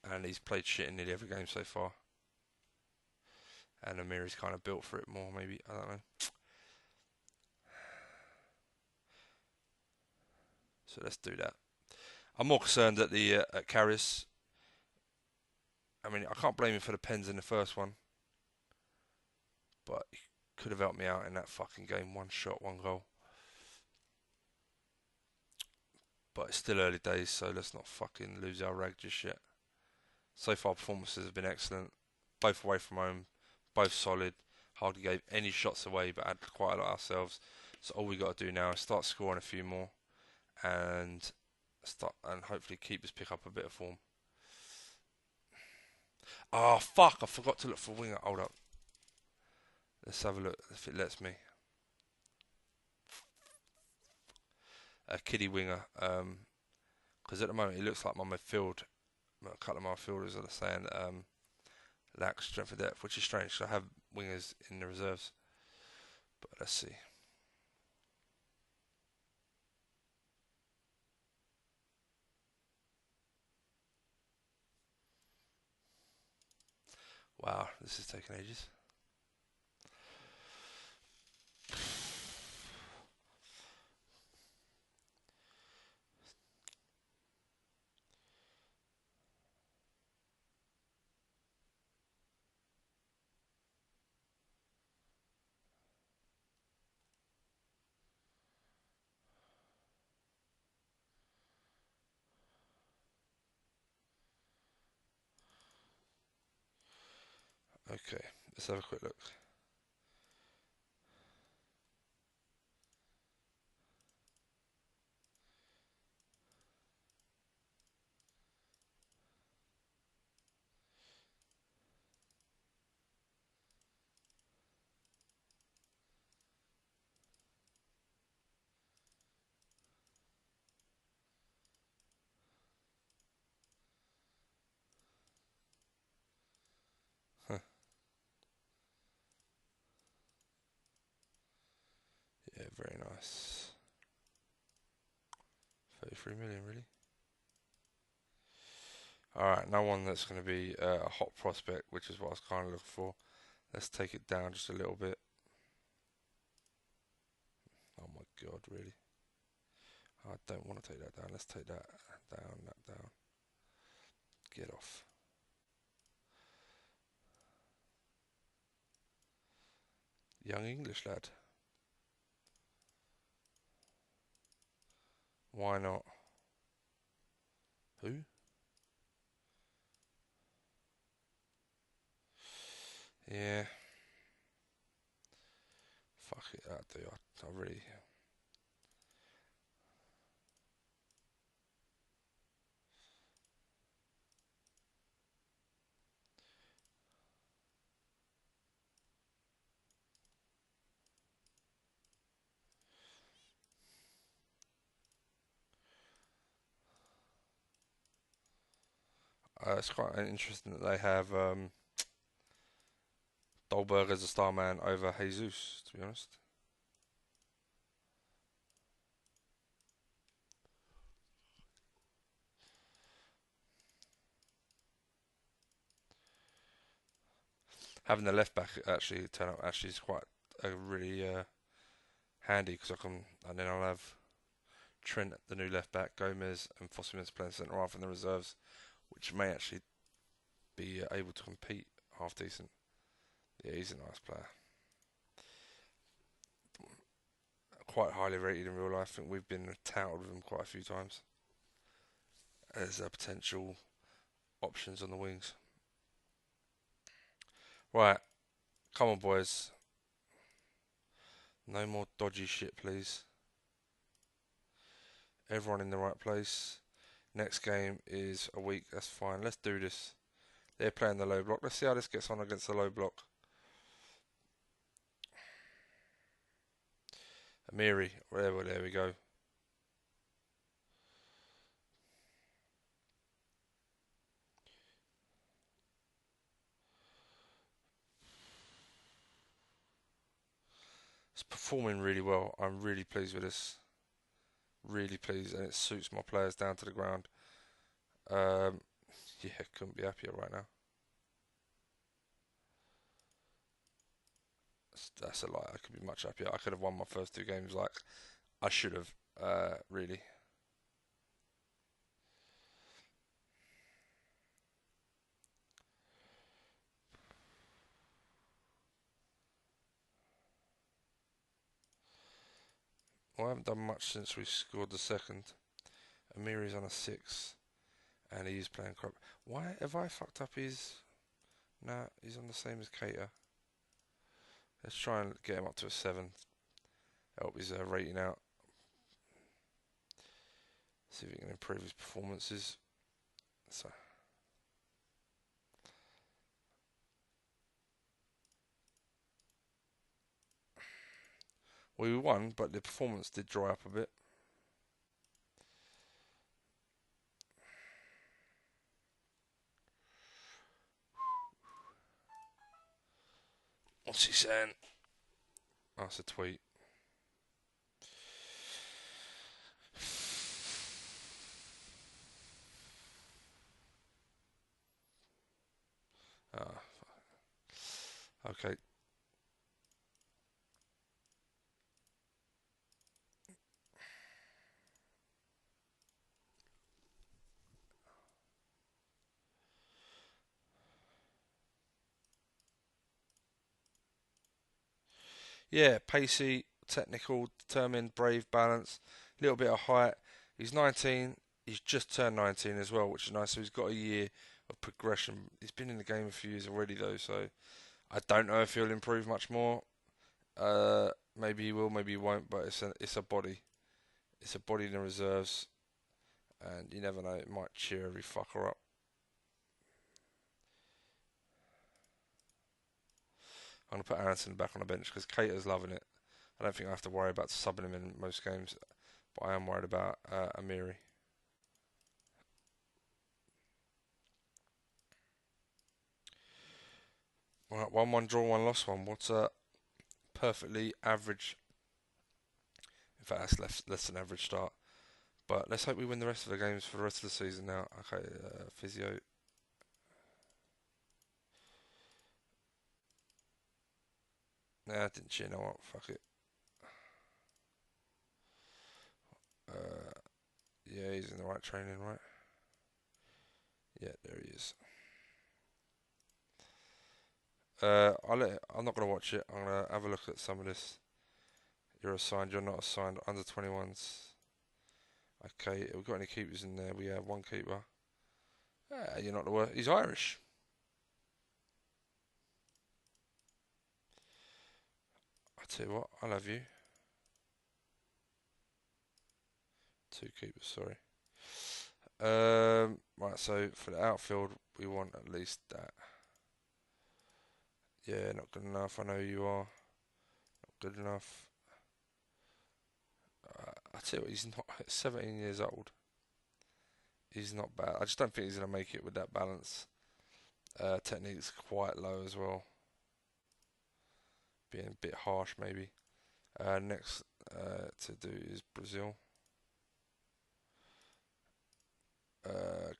S1: And he's played shit in nearly every game so far. And Amiri's kind of built for it more, maybe. I don't know. So let's do that. I'm more concerned at the at Karius. I mean, I can't blame him for the pens in the first one, but he could have helped me out in that fucking game. One shot, one goal. But it's still early days, so let's not fucking lose our rag just yet. So far, performances have been excellent. Both away from home, both solid. Hardly gave any shots away, but had quite a lot ourselves. So all we got to do now is start scoring a few more and hopefully keep us pick up a bit of form. Oh fuck! I forgot to look for winger. Hold up. Let's have a look if it lets me. A kiddie winger. Because at the moment it looks like my midfield, a couple of my midfielders are saying that lack strength of depth, which is strange. So I have wingers in the reserves, but let's see. Wow, this is taking ages. Okay, let's have a quick look. Huh. Yeah, very nice. 33 million, really? Alright, now one that's going to be a hot prospect, which is what I was kind of looking for. Let's take it down just a little bit. Oh my god, really? I don't want to take that down. Let's take that down, that down. Get off. Young English lad. Why not? Who? Yeah. Fuck it, that do. I really. It's quite interesting that they have Dolberg as a star man over Jesus, to be honest. Having the left back actually turn up actually is quite really handy because and then I'll have Trent, the new left back, Gomez, and Fossumans playing centre half in the reserves, which may actually be able to compete half decent. Yeah, he's a nice player. Quite highly rated in real life. I think we've been touted with him quite a few times as potential options on the wings. Right, come on, boys. No more dodgy shit, please. Everyone in the right place. Next game is a week. That's fine. Let's do this. They're playing the low block. Let's see how this gets on against the low block. Amiri. There we go. It's performing really well. I'm really pleased with this. Really pleased, and it suits my players down to the ground. Um, yeah, couldn't be happier right now. That's a lie. I could be much happier. I could have won my first two games like I should have. Really. Well, I haven't done much since we scored the second. Amiri's on a 6, and he's playing crap. Why have I fucked up his? Nah, he's on the same as Cater. Let's try and get him up to a 7. Help his rating out. See if he can improve his performances. So. We won, but the performance did dry up a bit. What's he saying? Oh, it's a tweet. Ah, okay. Yeah, pacey, technical, determined, brave, balanced, little bit of height. He's 19. He's just turned 19 as well, which is nice. So he's got a year of progression. He's been in the game a few years already, though. So I don't know if he'll improve much more. Maybe he will, maybe he won't. But it's a body. It's a body in the reserves, and you never know. It might cheer every fucker up. I'm gonna put Aronson back on the bench because Cater's loving it. I don't think I have to worry about subbing him in most games, but I am worried about Amiri. Right, 1-1 draw, 1 loss, 1. What's a perfectly average? In fact, that's less than average start. But let's hope we win the rest of the games for the rest of the season now. Okay, physio. Nah, didn't cheer. No what? Fuck it. Uh, yeah, he's in the right training, right? Yeah, there he is. I'm not gonna watch it. I'm gonna have a look at some of this. You're assigned. You're not assigned. Under 21s. Okay, have we got any keepers in there? We have one keeper. You're not the worst. He's Irish. I tell you what, I'll have you. Two keepers, sorry. Right, so for the outfield, we want at least that. Yeah, not good enough. I know you are. Not good enough. I tell you what, he's not 17 years old. He's not bad. I just don't think he's going to make it with that balance. Technique's quite low as well. Being a bit harsh, maybe. Next to do is Brazil.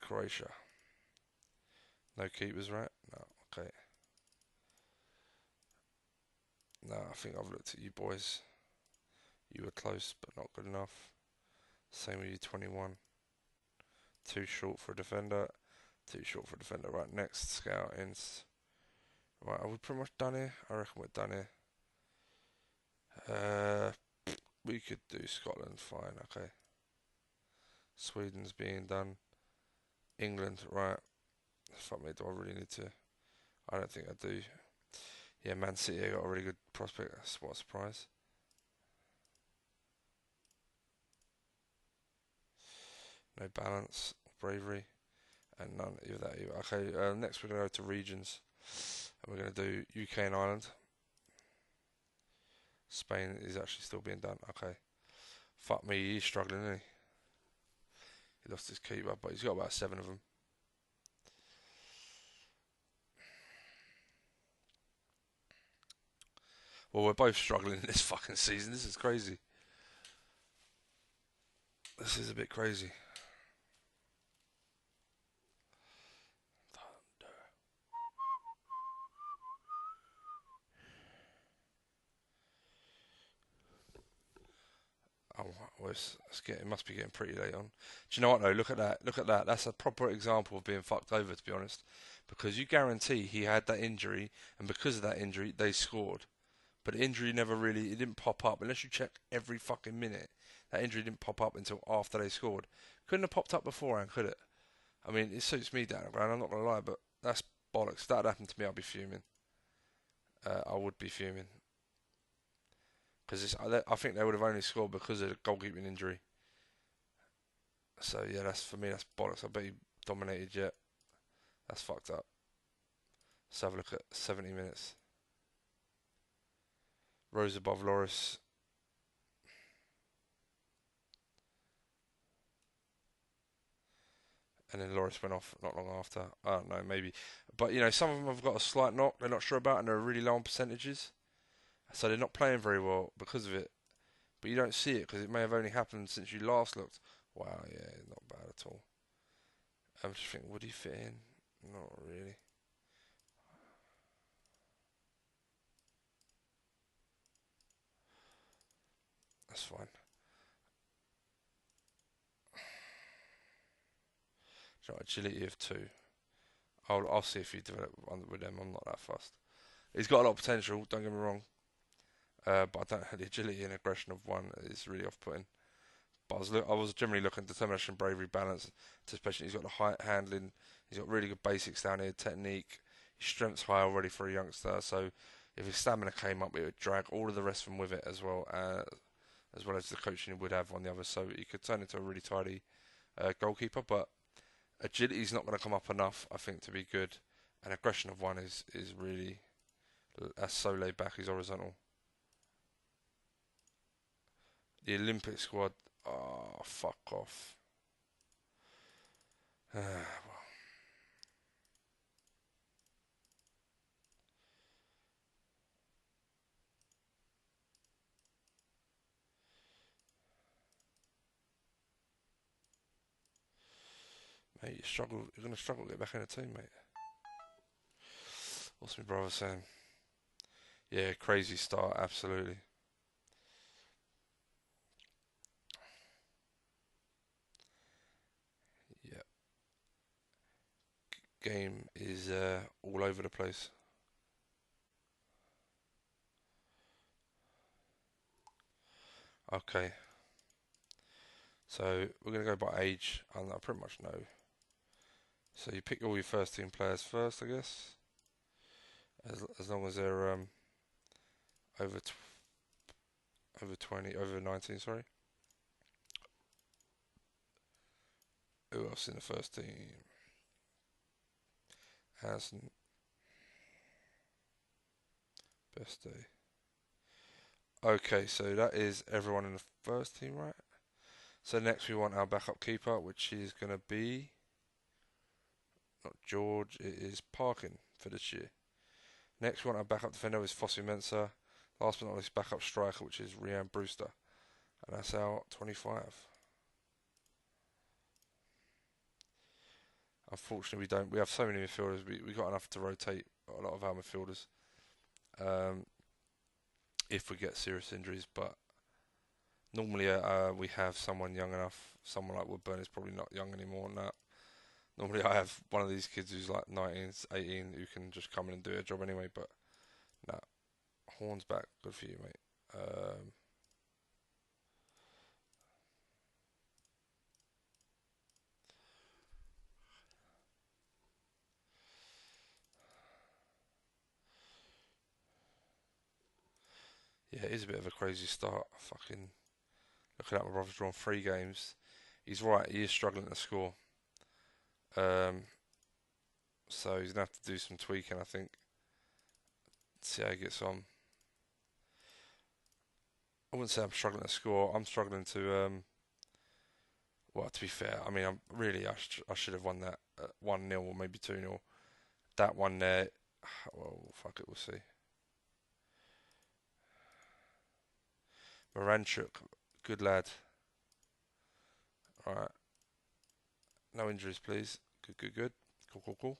S1: Croatia. No keepers, right? No, okay. No, I think I've looked at you boys. You were close, but not good enough. Same with you, 21. Too short for a defender. Too short for a defender. Right, next scout ins. Right, are we pretty much done here? I reckon we're done here. We could do Scotland, fine, okay. Sweden's being done. England, right. Fuck me, do I really need to? I don't think I do. Yeah, Man City, I got a really good prospect. That's what a surprise. No balance, bravery, and none of that either. Okay, next we're going to go to regions. And we're going to do UK and Ireland. Spain is actually still being done. Okay. Fuck me, he's struggling, isn't he? He lost his keeper, but he's got about 7 of them. Well, we're both struggling in this fucking season. This is crazy. This is a bit crazy. Oh, well, it must be getting pretty late on. Do you know what though? Look at that. Look at that. That's a proper example of being fucked over, to be honest. Because you guarantee he had that injury, and because of that injury, they scored. But the injury never really, it didn't pop up unless you check every fucking minute. That injury didn't pop up until after they scored. Couldn't have popped up beforehand, could it? I mean, it suits me down the ground. I'm not gonna lie, but that's bollocks. If that happened to me, I'd be fuming. I would be fuming. because I think they would have only scored because of the goalkeeping injury. So yeah, that's for me. That's bollocks. I bet he dominated yet. That's fucked up. Let's have a look at 70 minutes. Rose above Loris. And then Loris went off not long after. I don't know, maybe. But, some of them have got a slight knock they're not sure about and they're really low on percentages. So they're not playing very well because of it. But you don't see it because it may have only happened since you last looked. Wow, yeah, not bad at all. I'm just thinking, would he fit in? Not really. That's fine. Agility of 2. I'll see if you develop with them. I'm not that fussed. He's got a lot of potential, don't get me wrong. But I don't have the agility and aggression of 1 is really off-putting. But I was generally looking determination, bravery, balance, anticipation. He's got the height, handling. He's got really good basics down here, technique. His strength's high already for a youngster. So if his stamina came up, it would drag all of the rest from with it as well as the coaching he would have on the others. So he could turn into a really tidy goalkeeper. But agility's not going to come up enough, I think, to be good. And aggression of 1 is really that's so laid back. He's horizontal. The Olympic squad. Oh, fuck off. Mate, you're going to struggle to get back in the team, mate. What's my brother saying? Yeah, crazy start, absolutely. Yeah, game is all over the place. Okay, so we're going to go by age, and I pretty much know. So you pick all your first team players first, I guess, as long as they're over over 20, over 19, sorry. Who else in the first team? Hansen, best day. Okay, so that is everyone in the first team, right? So next we want our backup keeper, which is going to be not George, it is Parkin for this year. Next we want our backup defender is Fosu Mensah. Last but not least, backup striker, which is Rhian Brewster. And that's our 25. Unfortunately, we don't. We have so many midfielders. We got enough to rotate a lot of our midfielders um, if we get serious injuries. But normally we have someone young enough. Someone like Woodburn is probably not young anymore. No. Normally I have one of these kids who's like 19, 18 who can just come in and do a job anyway. But no, Horn's back. Good for you, mate. Yeah, it is a bit of a crazy start. Fucking looking at my brother's drawn 3 games. He's right. He is struggling to score. Um, so he's gonna have to do some tweaking, I think. See how he gets on. I wouldn't say I'm struggling to score. I'm struggling to. Well, to be fair, I mean, I should have won that 1-0 or maybe 2-0. That one there. Well, fuck it. We'll see. Moranchuk, good lad. All right. No injuries, please. Good, good, good. Cool, cool, cool.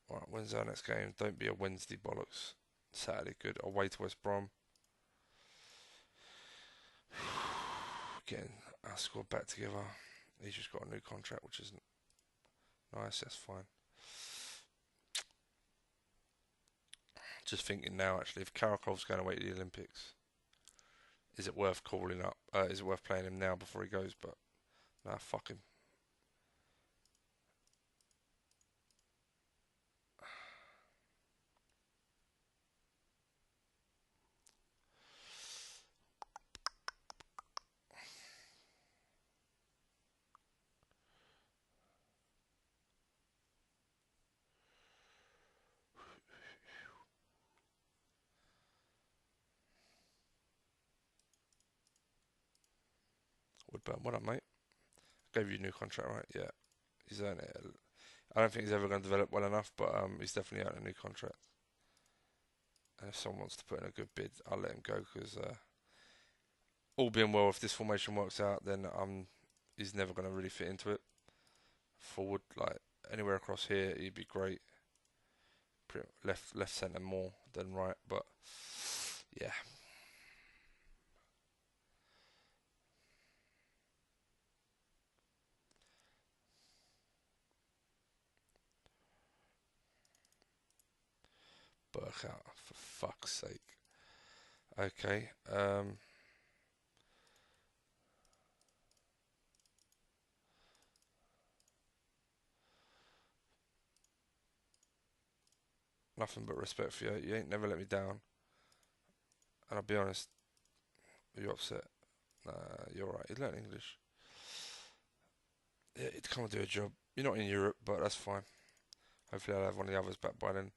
S1: All right. When's our next game? Don't be a Wednesday bollocks. Saturday, good. Away to West Brom. Getting our squad back together. He's just got a new contract, which isn't nice. That's fine. Just thinking now, actually, if Karakov's going away to the Olympics, is it worth calling up? Is it worth playing him now before he goes? But nah, fuck him. But well done, mate. Gave you a new contract, right? Yeah, he's earned it. I don't think he's ever going to develop well enough, but he's definitely earned a new contract. And if someone wants to put in a good bid, I'll let him go because all being well, if this formation works out, then he's never going to really fit into it. Forward, like anywhere across here, he'd be great. Left centre more than right, but yeah. Burke out, for fuck's sake. Okay. Nothing but respect for you. You ain't never let me down. And I'll be honest, are you upset? Nah, you're alright. You learn English. Yeah, you'd come and do a job. You're not in Europe, but that's fine. Hopefully I'll have one of the others back by then.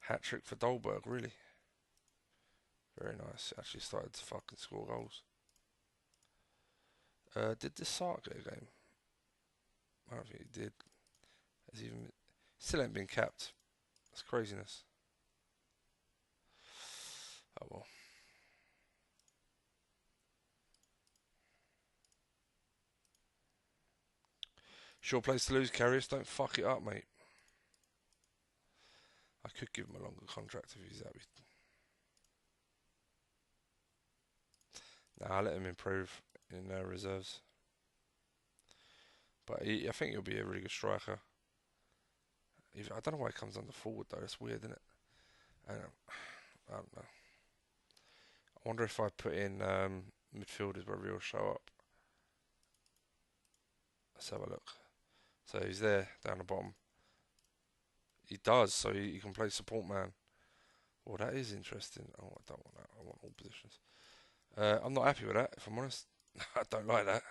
S1: Hat trick for Dolberg, really. Very nice. Actually started to fucking score goals. Did this Sark get a game? I don't think he did. Still ain't been capped. That's craziness. Oh well. Sure place to lose, Carriers. Don't fuck it up, mate. I could give him a longer contract if he's happy. Nah, I'll let him improve in reserves. But I think he'll be a really good striker. I don't know why he comes under forward though. That's weird, isn't it? I don't know. I wonder if I put in midfielders where he'll show up. Let's have a look. So he's there down the bottom. He does, so he can play support man. Well, that is interesting. Oh, I don't want that. I want all positions. I'm not happy with that, if I'm honest. I don't like that.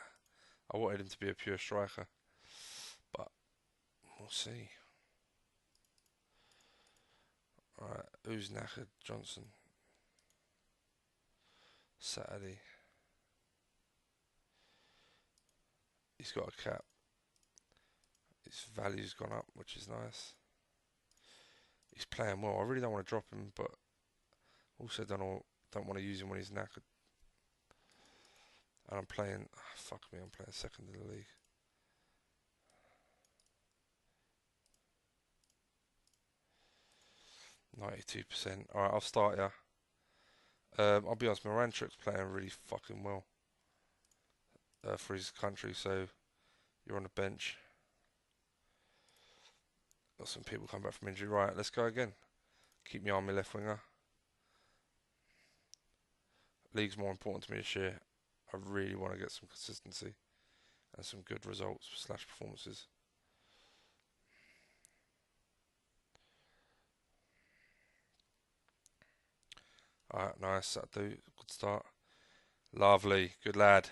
S1: I wanted him to be a pure striker. But we'll see. Alright, who's knackered? Johnson. Saturday. He's got a cap. His value's gone up, which is nice. He's playing well. I really don't want to drop him, but also don't want to use him when he's knackered. And I'm playing. Oh, fuck me, I'm playing second in the league. %. Alright, I'll start ya. I'll be honest, Moranchuk's playing really fucking well for his country, so you're on the bench. Got some people come back from injury. Right, let's go again. Keep me on my left winger. League's more important to me this year. I really want to get some consistency and some good results / performances. Alright, nice. That'll do. Good start. Lovely. Good lad.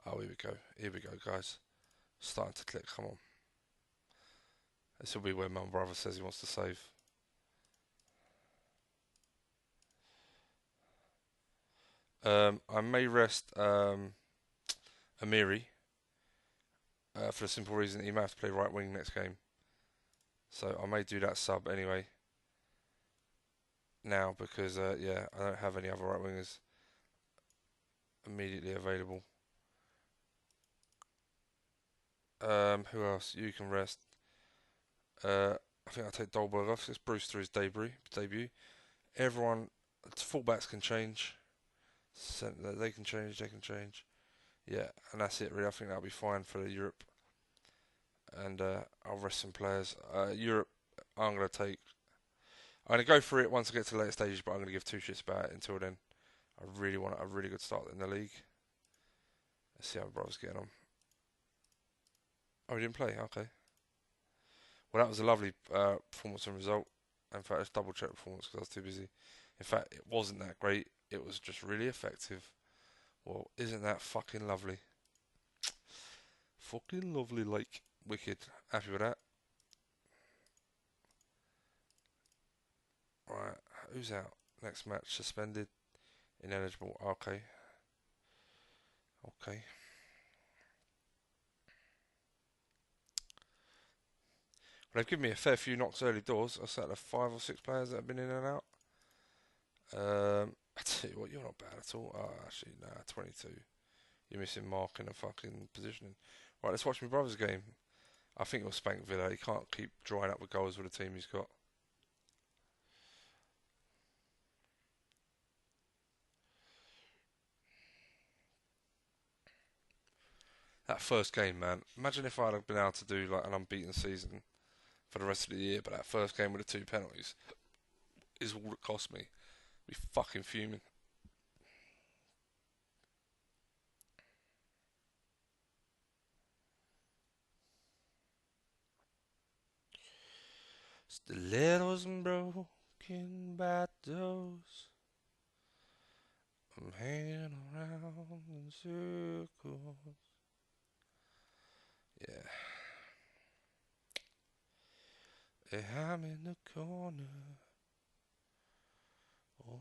S1: Oh, here we go. Here we go, guys. Starting to click. Come on. This will be where my brother says he wants to save. I may rest Amiri for the simple reason he may have to play right wing next game. So I may do that sub anyway. Now because yeah, I don't have any other right wingers immediately available. Who else? You can rest. I think I'll take Dolberg off. It's Brewster his debut. Everyone, fullbacks can change. They can change. Yeah, and that's it really. I think that'll be fine for Europe. And I'll rest some players. Europe, I'm going to go for it once I get to the later stages, but I'm going to give two shits about it until then. I really want a really good start in the league. Let's see how my brother's getting on. Oh, he didn't play? Okay. Well, that was a lovely performance and result. In fact, let's double check performance because I was too busy. In fact, it wasn't that great. It was just really effective. Well, isn't that fucking lovely? Fucking lovely, like, wicked. Happy with that. Right, who's out? Next match, suspended. Ineligible, okay. Okay. Well, they've given me a fair few knocks early doors. I sat there 5 or 6 players that have been in and out. I tell you what, you're not bad at all. Oh, actually, nah, 22. You're missing marking and fucking positioning. Right, let's watch my brother's game. I think he'll spank Villa. He can't keep drying up with goals with the team he's got. That first game, man. Imagine if I'd have been able to do like an unbeaten season for the rest of the year, but that first game with the 2 penalties is all it cost me. Be fucking fuming. Stilettos and broken battles. I'm hanging around in circles. Yeah. I'm in the corner,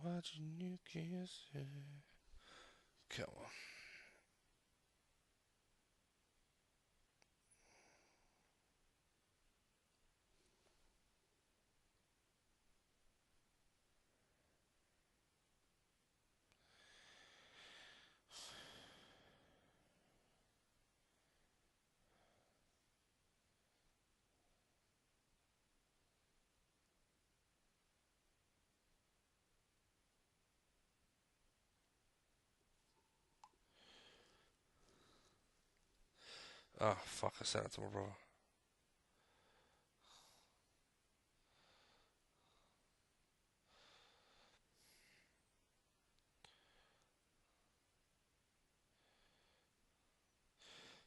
S1: watching you kiss it. Come on. Oh, fuck, I sent it to my brother.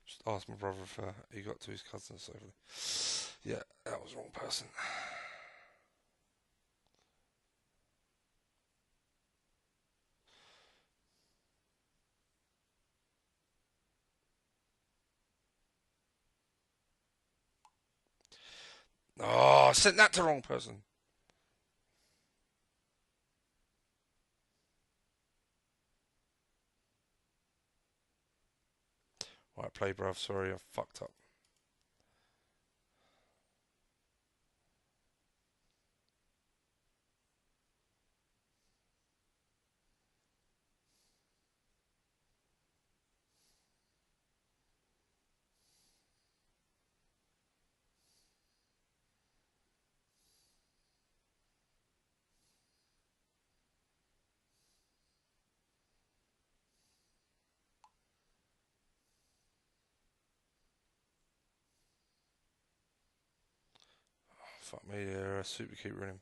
S1: Just asked my brother if he got to his cousin safely. Yeah, that was the wrong person. Oh, I sent that to the wrong person. Right, play, bruv. Sorry, I fucked up. Fuck me, super keeper in him.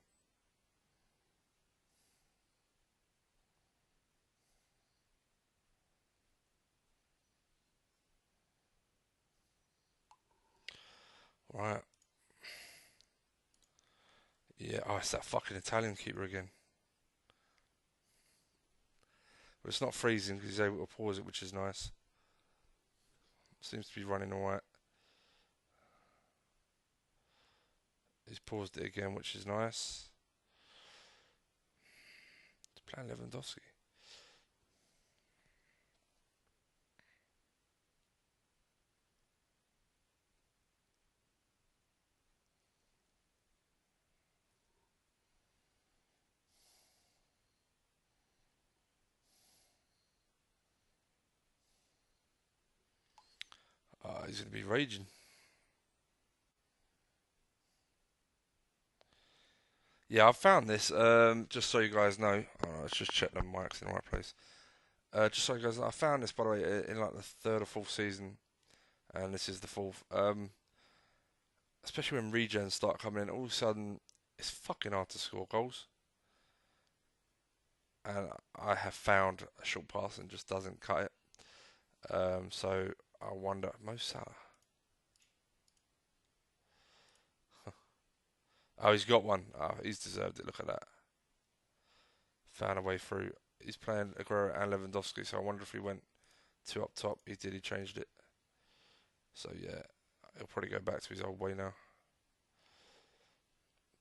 S1: Right. Yeah, oh, it's that fucking Italian keeper again. But it's not freezing because he's able to pause it, which is nice. Seems to be running alright. He's paused it again, which is nice. He's playing Lewandowski. He's going to be raging. Yeah, I've found this. Just so you guys know, let's just check the mics in the right place. Just so you guys know, I found this by the way in like the third or fourth season, and this is the fourth. Especially when regens start coming in, all of a sudden it's fucking hard to score goals. And I have found a short pass and just doesn't cut it. So I wonder, Mo Salah. Oh, he's got one. Oh, he's deserved it. Look at that. Found a way through. He's playing Aguero and Lewandowski, so I wonder if he went two up top. He did. He changed it. So yeah, he'll probably go back to his old way now.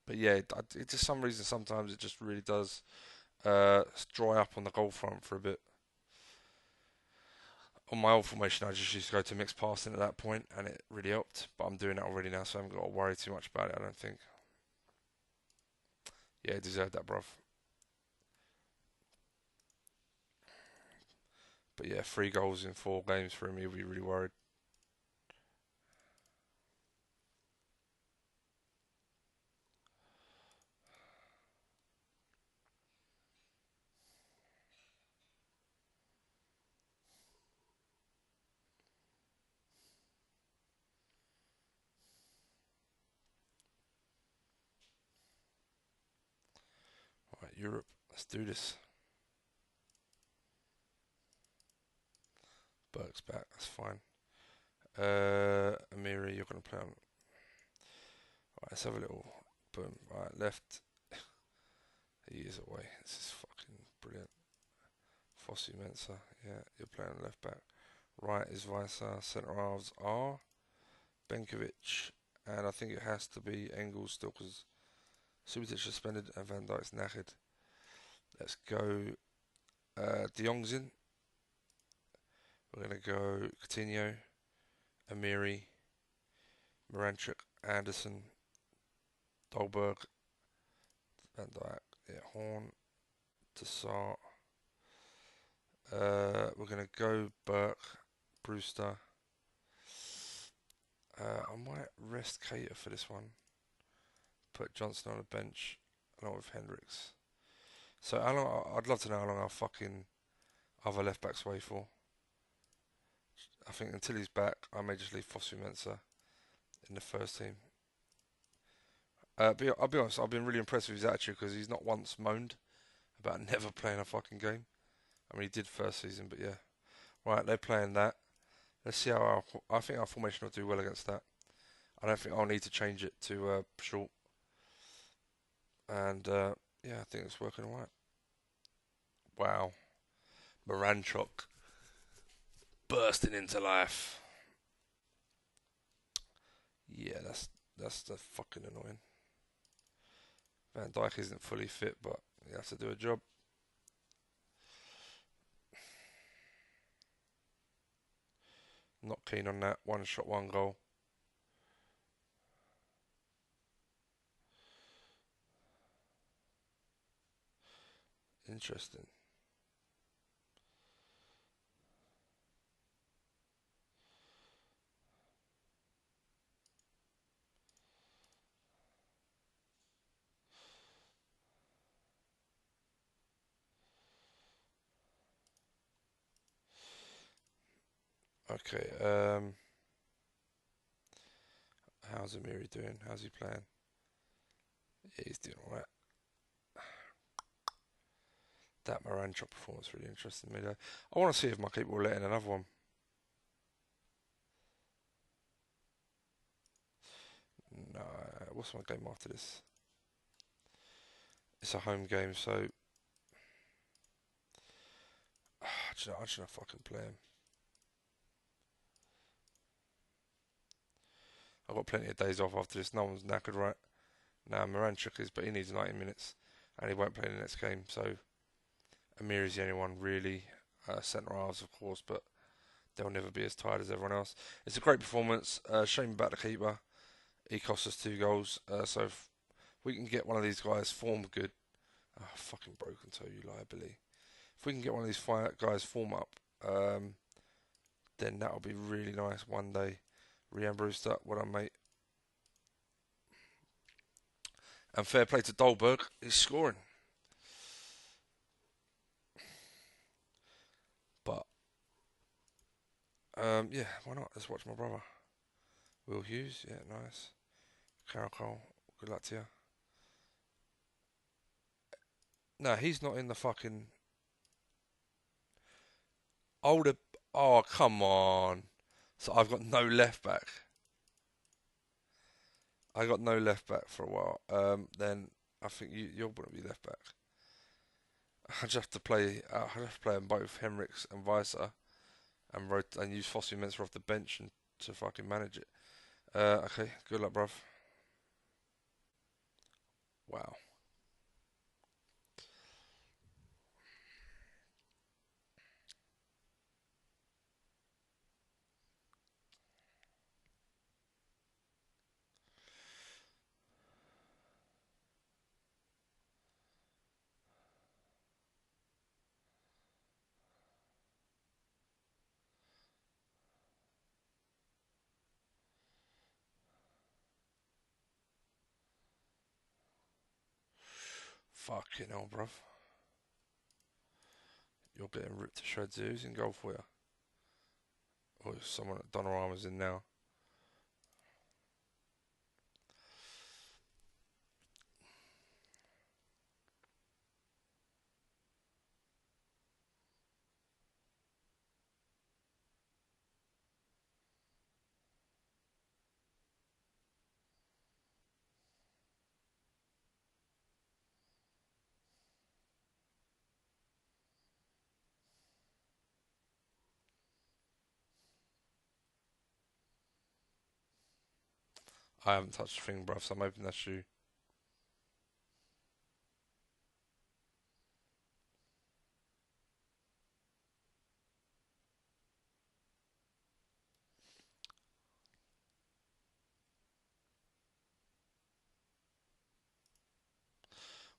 S1: But yeah, it just some reason sometimes it just really does dry up on the goal front for a bit. On my old formation, I just used to go to mixed passing at that point, and it really helped. But I'm doing that already now, so I haven't got to worry too much about it, I don't think. Yeah, he deserved that, bruv. But yeah, 3 goals in 4 games for him, he'll be really worried. Right, Europe, let's do this. Burke's back, that's fine. Amiri, you're going to play on. Right, let's have a little boom. Right, left. He is away. This is fucking brilliant. Fossey Mensah, yeah, you're playing left back. Right is Visa. Centre halves are Benkovic, and I think it has to be Engels still because Subotic suspended and Van Dijk's knackered. Let's go. De Jong's in. We're going to go Coutinho, Amiri, Moranchuk, Anderson, Dolberg, Van Dijk, yeah, Horn, Tassart. We're going to go Burke, Brewster. I might rest Cater for this one. Put Johnson on the bench along with Hendricks. So how long? I'd love to know how long our fucking other left backs wait for. I think until he's back, I may just leave Fosu Mensah in the first team. But I'll be honest, I've been really impressed with his attitude because he's not once moaned about never playing a fucking game. I mean, he did first season, but yeah. Right, they're playing that. Let's see how I think our formation will do well against that. I don't think I'll need to change it to short. And yeah, I think it's working alright. Wow. Moranchuk bursting into life. Yeah, that's the fucking annoying. Van Dijk isn't fully fit, but he has to do a job. Not keen on that. 1 shot, 1 goal. Interesting. Okay. How's Amiri doing? How's he playing? Yeah, he's doing alright. That Moranchuk performance really interested me though. I want to see if my keeper will let in another one. No, what's my game after this? It's a home game, so I should fucking play him. I've got plenty of days off after this. No one's knackered, right? Now Moranchuk is, but he needs 90 minutes, and he won't play the next game. So Amir is the only one really. Centre halves, of course, but they'll never be as tired as everyone else. It's a great performance. Shame about the keeper. He cost us 2 goals. So if we can get one of these guys formed good. Oh, fucking broken toe, you liability. If we can get one of these guys form up, then that'll be really nice one day. Rian Brewster, well done, mate. And fair play to Dolberg, he's scoring. But, yeah, why not? Let's watch my brother. Will Hughes, yeah, nice. Caracol, good luck to you. No, he's not in the fucking. Older. Oh, come on. So I've got no left back. I got no left back for a while. Then I think you're going to be left back. I just have to play. I have to play on both Henriks and Weiser, and use Fossey Mensah off the bench and to fucking manage it. Okay, good luck, bruv. Wow. Fucking hell, bruv. You're getting ripped to shreds. Who's in goal for you? Or is someone at Donnarumma's in now? I haven't touched a thing, bruv, so I'm hoping that's you.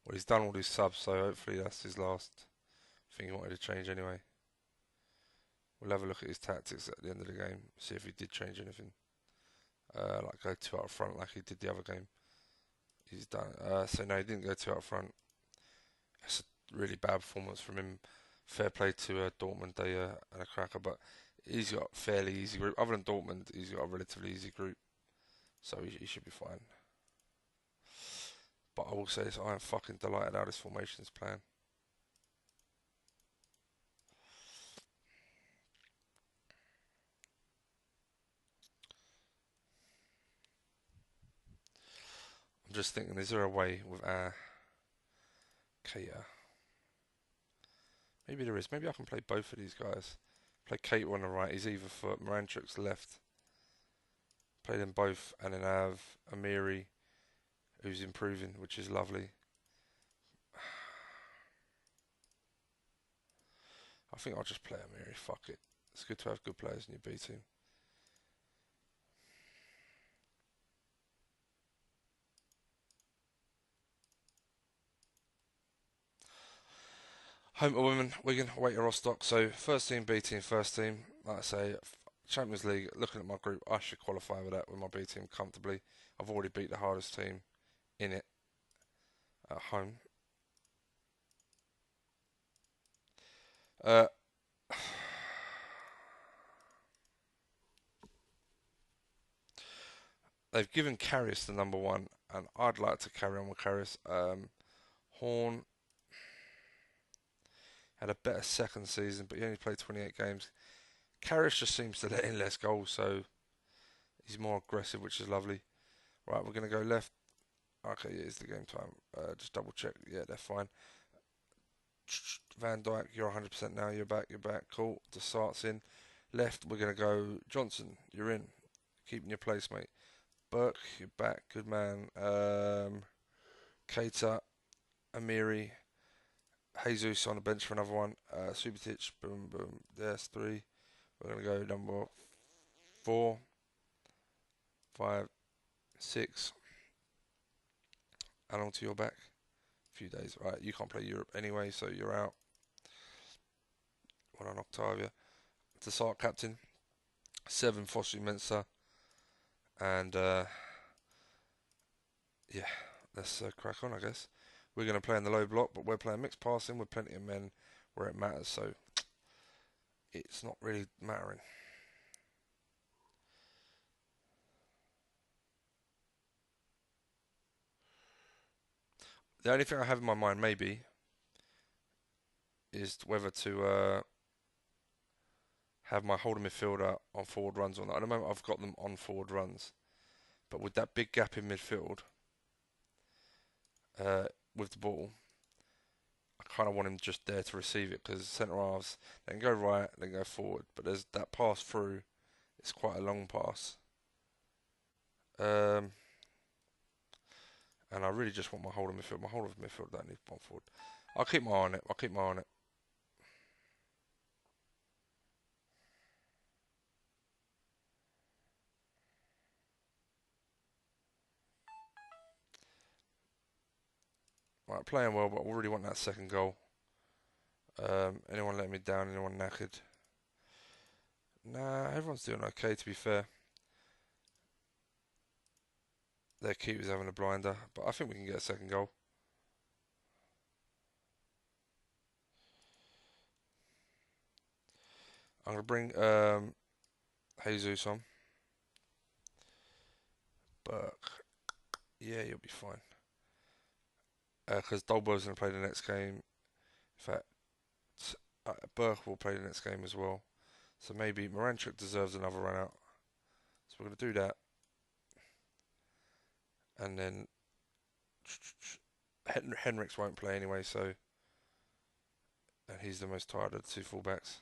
S1: Well, he's done all his subs, so hopefully that's his last thing he wanted to change anyway. We'll have a look at his tactics at the end of the game, see if he did change anything. Like go two out front like he did the other game. He's done. So no, he didn't go two out front. It's a really bad performance from him. Fair play to Dortmund, they and a cracker, but he's got a fairly easy group. Other than Dortmund, he's got a relatively easy group, so he should be fine. But I will say this, I am fucking delighted how this formation is playing. I'm just thinking, is there a way with Keita? Maybe there is. Maybe I can play both of these guys. Play Keita on the right, his either foot, Moranchuk's left. Play them both, and then have Amiri, who's improving, which is lovely. I think I'll just play Amiri, fuck it. It's good to have good players in your B team. Home to women, Wigan, away to Rostock. So first team, B team, first team. Like I say, Champions League, looking at my group, I should qualify with that with my B team comfortably. I've already beat the hardest team in it at home. They've given Karius the number one, and I'd like to carry on with Karius. Horn had a better second season, but he only played 28 games. Karius just seems to let in less goals, so he's more aggressive, which is lovely. Right, we're going to go left. Okay, yeah, it's the game time. Just double check. Yeah, they're fine. Van Dijk, you're 100% now. You're back. You're back. Cool. The start's in. Left, we're going to go Johnson. You're in. Keeping your place, mate. Burke, you're back. Good man. Keita, Amiri, Jesus on the bench for another one. Subotic, boom, boom. There's three. We're going to go number 4, 5, 6. How long till you're back? A few days. Right, you can't play Europe anyway, so you're out. One on Octavia. The start captain. 7, Fossi Mensah. And, yeah, let's crack on, I guess. We're going to play in the low block, but we're playing mixed passing with plenty of men where it matters, so it's not really mattering. The only thing I have in my mind, maybe, is whether to have my holding midfielder on forward runs or not. At the moment, I've got them on forward runs, but with that big gap in midfield, with the ball, I kind of want him just there to receive it because centre halves they can go right, they can go forward, but there's that pass through. It's quite a long pass, and I really just want my holding midfield. My holding midfield don't need one forward. I'll keep my eye on it. I'll keep my eye on it. Right, playing well, but I really want that second goal. Anyone letting me down? Anyone knackered? Nah, everyone's doing okay, to be fair. Their keeper's having a blinder, but I think we can get a second goal. I'm gonna bring Jesus on. Burke. Yeah, you'll be fine. Because Dolberg's gonna play the next game. In fact, Burke will play the next game as well. So maybe Moranchuk deserves another run out. So we're gonna do that. And then Henriks won't play anyway, so and he's the most tired of the two fullbacks.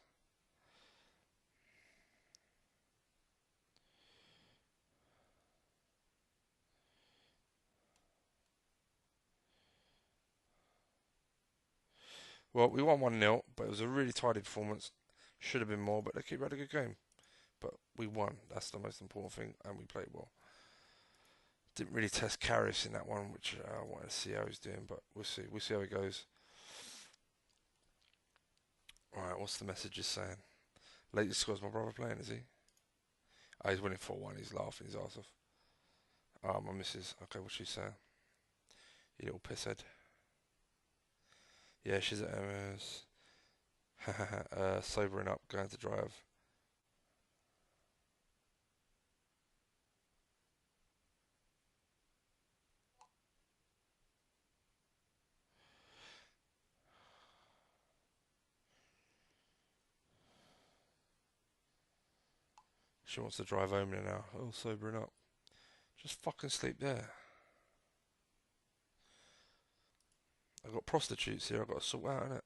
S1: Well, we won 1-0, but it was a really tidy performance. Should have been more, but they keep had a good game. But we won. That's the most important thing, and we played well. Didn't really test Karius in that one, which I wanted to see how he's doing, but we'll see. We'll see how he goes. Alright, what's the message saying? Latest scores my brother playing, is he? Oh, he's winning 4-1. He's laughing his ass off. Oh, my missus. Okay, what's she saying? You little pisshead. Yeah, she's at MS. Sobering up, going to drive. She wants to drive home now. Oh, sobering up. Just fucking sleep there. I've got prostitutes here I've got to sort out, innit?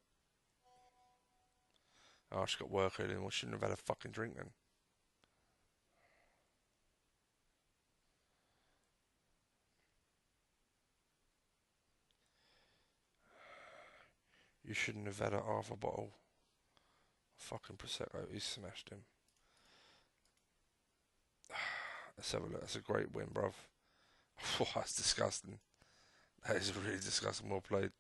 S1: Oh, she's got work early, well, shouldn't have had a fucking drink then. You shouldn't have had a half a bottle of fucking Prosecco. He smashed him. Let's have a look. That's a great win, bruv. Oh, that's disgusting. That is really disgusting. Well played.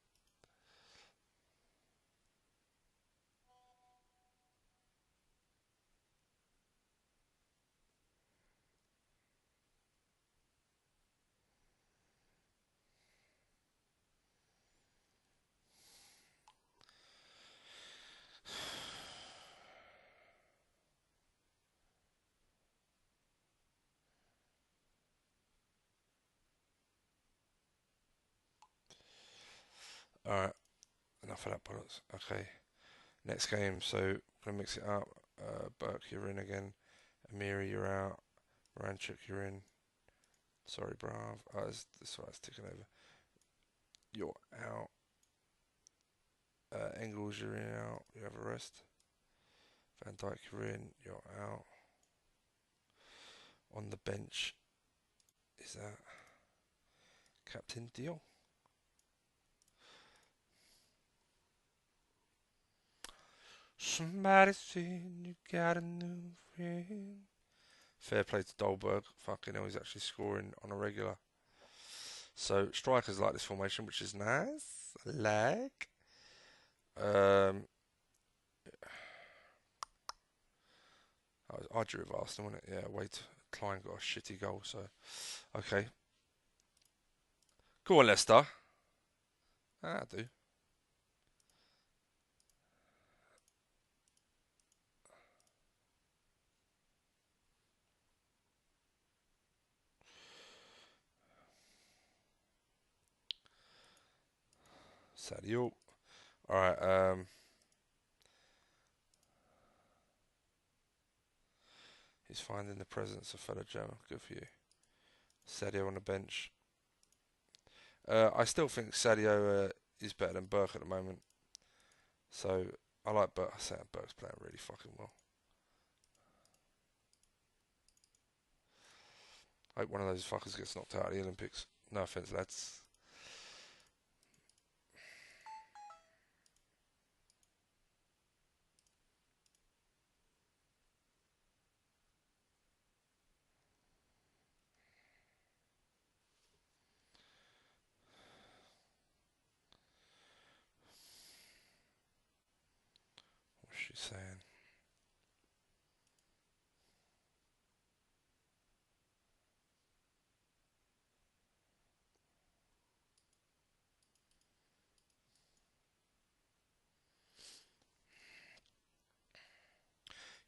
S1: Alright, enough of that bollocks. Okay, next game. So, gonna mix it up. Burke, you're in again. Amiri, you're out. Ranchuk, you're in. Sorry, bruv. Oh, this one's ticking over. You're out. Engels, you're in out. You have a rest. Van Dijk, you're in. You're out. On the bench is that Captain Deal. Somebody said you got a new friend. Fair play to Dolberg. Fucking hell, he's actually scoring on a regular. So strikers like this formation, which is nice. Like. Um, I drew with Arsenal, wasn't it? Yeah, wait. Klein got a shitty goal, so. Okay. Go on, Leicester. I do. Sadio. Alright, he's finding the presence of fellow German. Good for you. Sadio on the bench. I still think Sadio is better than Burke at the moment. So I like Burke. I say Burke's playing really fucking well. I hope one of those fuckers gets knocked out of the Olympics. No offence, lads. What's she saying?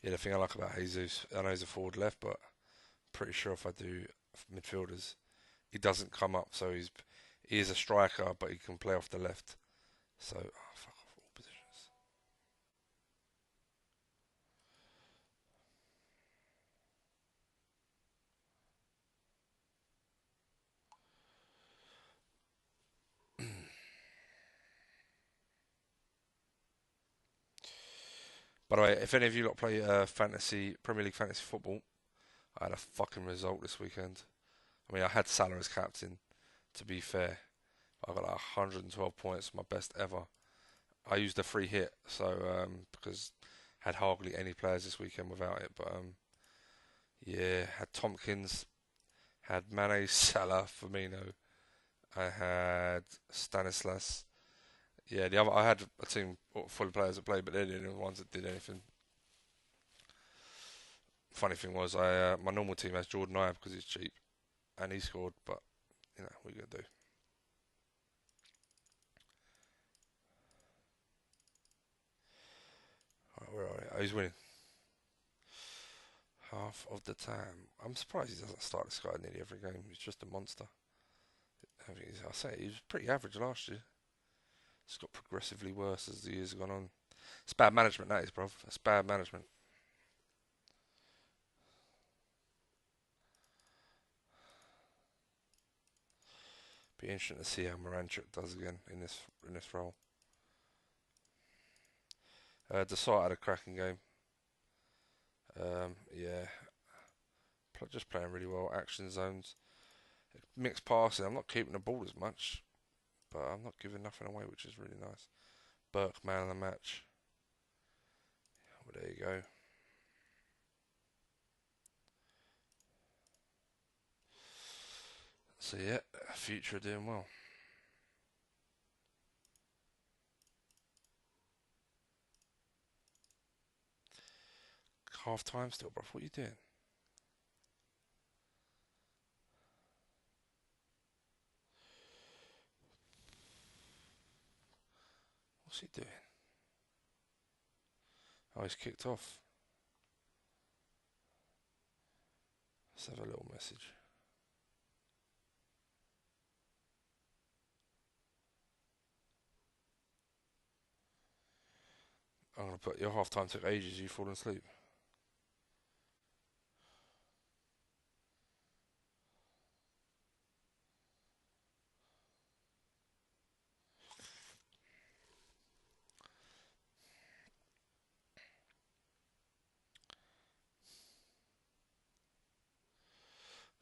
S1: Yeah, the thing I like about Jesus, I know he's a forward left, but pretty sure if I do midfielders, he doesn't come up. So he is a striker, but he can play off the left. So fuck off all positions. By the way, if any of you lot play fantasy Premier League fantasy football, I had a fucking result this weekend. I mean, I had Salah as captain. To be fair, I got like 112 points, my best ever. I used a free hit, so because had hardly any players this weekend without it. But yeah, had Tompkins, had Mane, Salah, Firmino. I had Stanislas. Yeah, the other I had a team full of players that played, but they're the only ones that did anything. Funny thing was, I my normal team has Jordan Ibe because he's cheap and he scored, but what are you gonna do? Right, where are we? Oh, he's winning half of the time. I'm surprised he doesn't start this guy nearly every game. He's just a monster. I say he was pretty average last year. It's got progressively worse as the years have gone on. It's bad management, that is, bro. It's bad management. Be interesting to see how Moranchuk does again in this role. Desart had a cracking game. Yeah, just playing really well. Action zones, mixed passing. I'm not keeping the ball as much, but I'm not giving nothing away, which is really nice. Burke, man of the match. Well, there you go. So yeah, future doing well. Half time still, bro. What are you doing? What's he doing? Oh, he's kicked off. Let's have a little message. I'm gonna put your half time took ages. You falling asleep.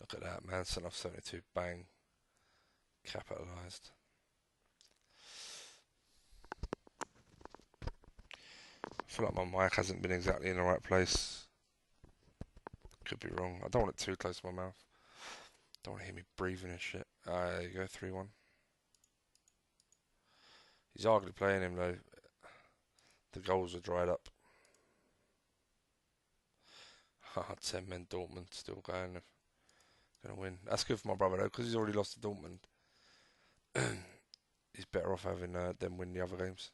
S1: Look at that, man. Sent off 72. Bang. Capitalised. I feel like my mic hasn't been exactly in the right place. Could be wrong. I don't want it too close to my mouth. Don't want to hear me breathing and shit. There you go, 3-1. He's arguably playing him though. The goals are dried up. 10 men Dortmund still going. Gonna win. That's good for my brother though, because he's already lost to Dortmund. He's better off having them win the other games.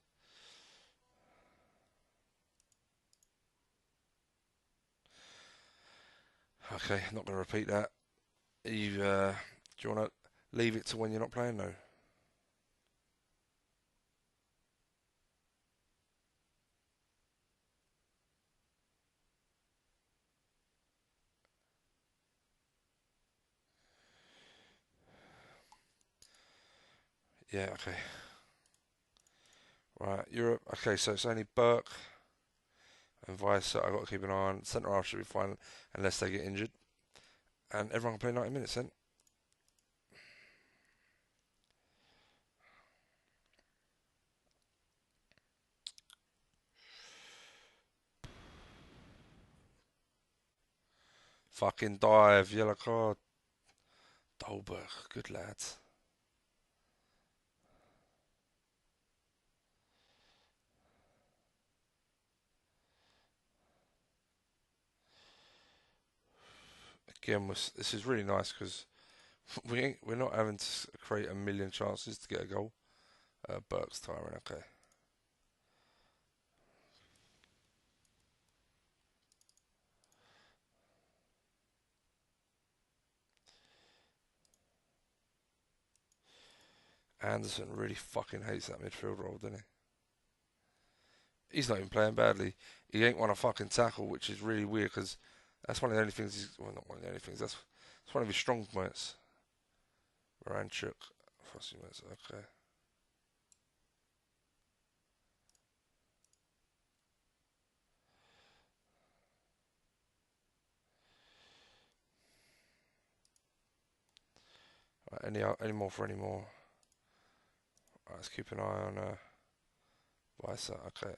S1: Okay, not gonna repeat that. Do you want to leave it to when you're not playing though? Yeah, okay. Right, Europe. Okay, so it's only Burke and Vice that I've got to keep an eye on. Centre half should be fine unless they get injured. And everyone can play 90 minutes then. Fucking dive, yellow card. Dolberg, good lads. Again, this is really nice because we're not having to create a million chances to get a goal. Burke's tiring, okay. Anderson really fucking hates that midfield role, doesn't he? He's not even playing badly. He ain't won a fucking tackle, which is really weird because that's one of the only things he's, well, not one of the only things, that's one of his strong points. Moranchuk, okay. Right, any more for any more? Right, let's keep an eye on Visa. Okay.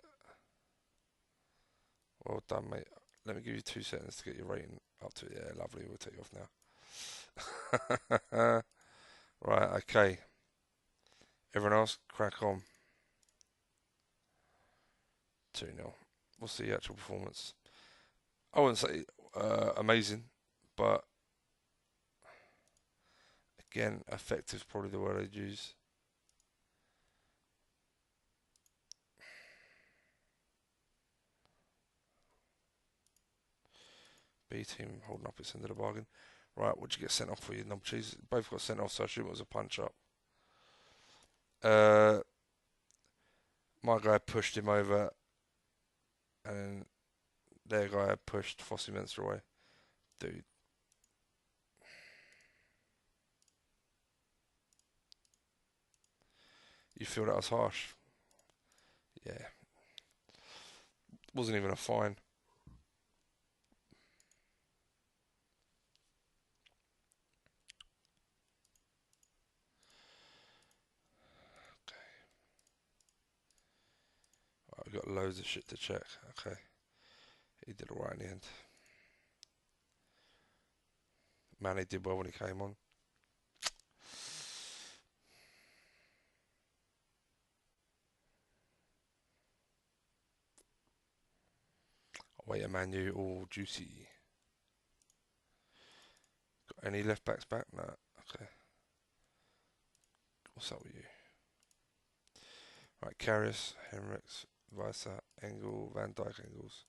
S1: Well done, mate. Let me give you 2 seconds to get your rating up to it. Yeah, lovely. We'll take you off now. Right, okay. Everyone else, crack on. 2-0. What's the actual performance? I wouldn't say amazing, but again, effective is probably the word I'd use. B team holding up its end of the bargain. Right, what'd you get sent off for, you knob cheese? Both got sent off, so I assume it was a punch up. My guy pushed him over, and their guy had pushed Fossey Menster away. Dude. You feel that was harsh? Yeah. Wasn't even a fine. Right, we've got loads of shit to check. Okay. He did alright in the end. Manny did well when he came on. Away at Manu, all juicy. Got any left backs back? No. Okay. What's up with you? Right, Karius, Henriks, Visa, Engel, Van Dijk, Engels.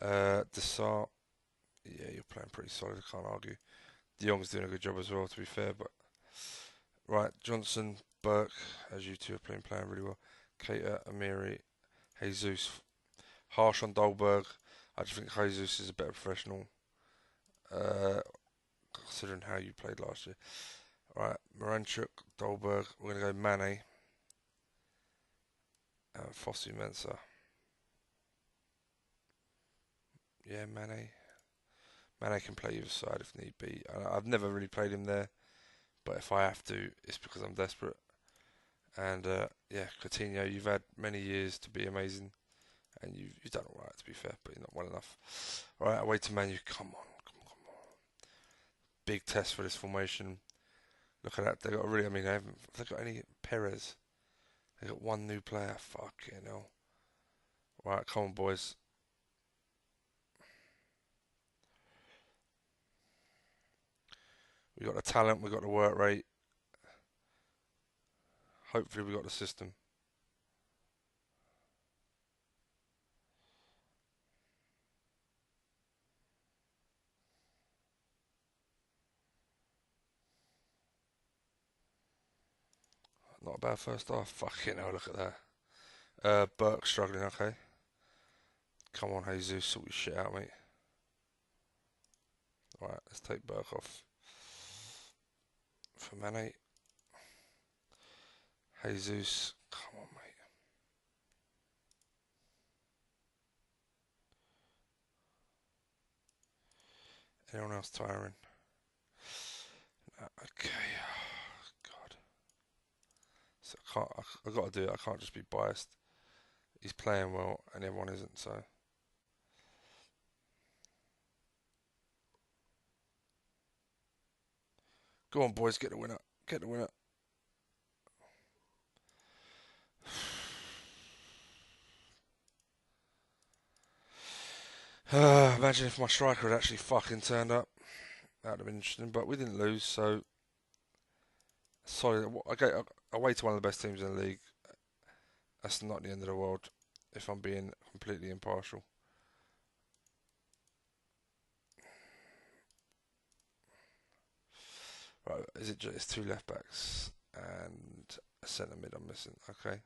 S1: Desart. Yeah, you're playing pretty solid, I can't argue. De Jong's doing a good job as well, to be fair, but right, Johnson, Burke, as you two are playing really well. Keita, Amiri, Jesus. Harsh on Dolberg. I just think Jesus is a better professional, considering how you played last year. Right, Moranchuk, Dolberg. We're going to go Mane and Fossey Mensah. Yeah, Mane. Mane can play either side if need be. I've never really played him there, but if I have to, it's because I'm desperate. And yeah, Coutinho, you've had many years to be amazing, and you've done all right, to be fair, but you're not well enough. All right, away to Manu. Come on. Big test for this formation. Look at that. They got really. I mean, they haven't. Have they got any Perez? They got one new player. Fucking hell. Right, come on, boys. We got the talent. We got the work rate. Hopefully, we got the system. Not a bad first half. Fucking hell, look at that. Burke struggling, okay. Come on, Jesus, sort your shit out, mate. Right, let's take Burke off. For Mane. Jesus, come on, mate. Anyone else tiring? Okay. God. So I've got to do it. I can't just be biased. He's playing well, and everyone isn't. So. Go on, boys, get the winner. Get the winner. Imagine if my striker had actually fucking turned up. That would have been interesting, but we didn't lose, so solid. Okay, away to one of the best teams in the league. That's not the end of the world, if I'm being completely impartial. Right, is it just it's two left backs and a centre mid I'm missing. Okay.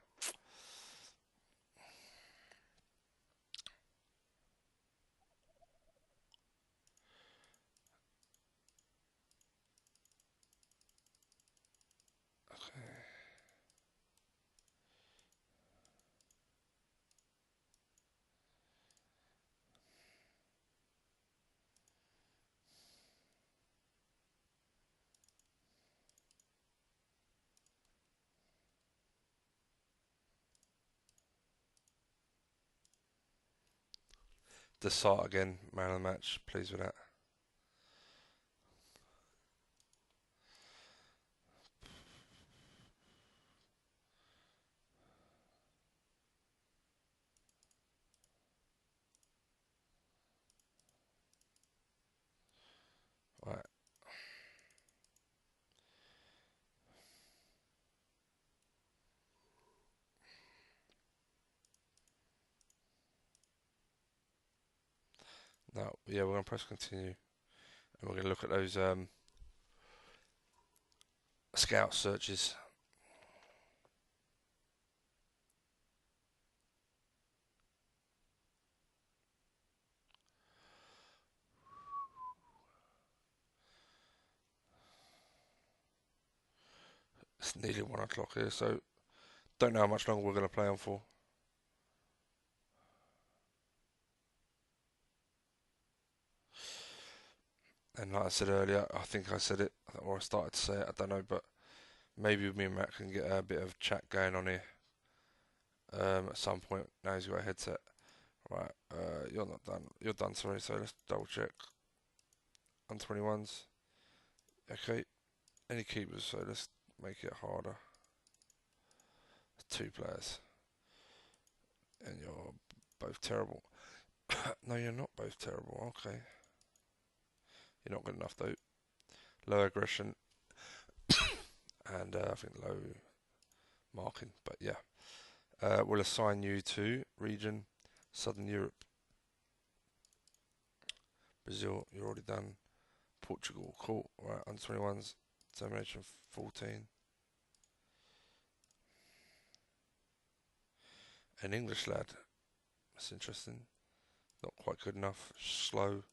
S1: Desart again, man of the match. Pleased with that. Right. Now, yeah, we're going to press continue. And we're going to look at those scout searches. It's nearly 1 o'clock here, so don't know how much longer we're going to play on for. And like I said earlier, I think I said it, or I started to say it, I don't know, but maybe me and Matt can get a bit of chat going on here at some point. Now he's got a headset. Right, you're not done. You're done, sorry, so let's double check. On 21s. Okay, any keepers, so let's make it harder. 2 players. And you're both terrible. No, you're not both terrible, okay. You're not good enough though. Low aggression and I think low marking, but yeah. We'll assign you to region Southern Europe. Brazil, you're already done. Portugal, cool. Right, under 21s, determination 14. An English lad, that's interesting. Not quite good enough. Slow.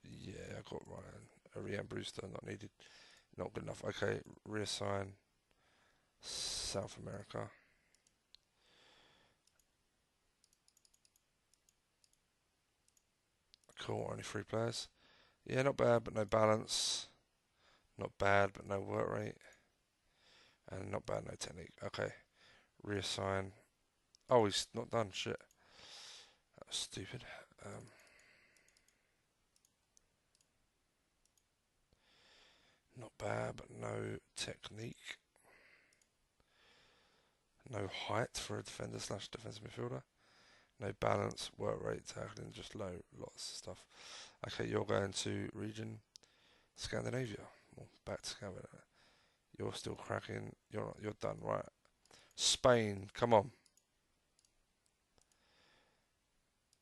S1: Yeah, I got Ryan. Rian Brewster, not needed. Not good enough. Okay, reassign South America. Cool, only 3 players. Yeah, not bad, but no balance. Not bad, but no work rate. And not bad, no technique. Okay, reassign. Oh, he's not done. Shit. That was stupid. Not bad, but no technique. No height for a defender slash defensive midfielder. No balance, work rate, tackling, just low, lots of stuff. Okay, you're going to region Scandinavia. Well, back to Scandinavia. You're still cracking. You're done, right? Spain, come on.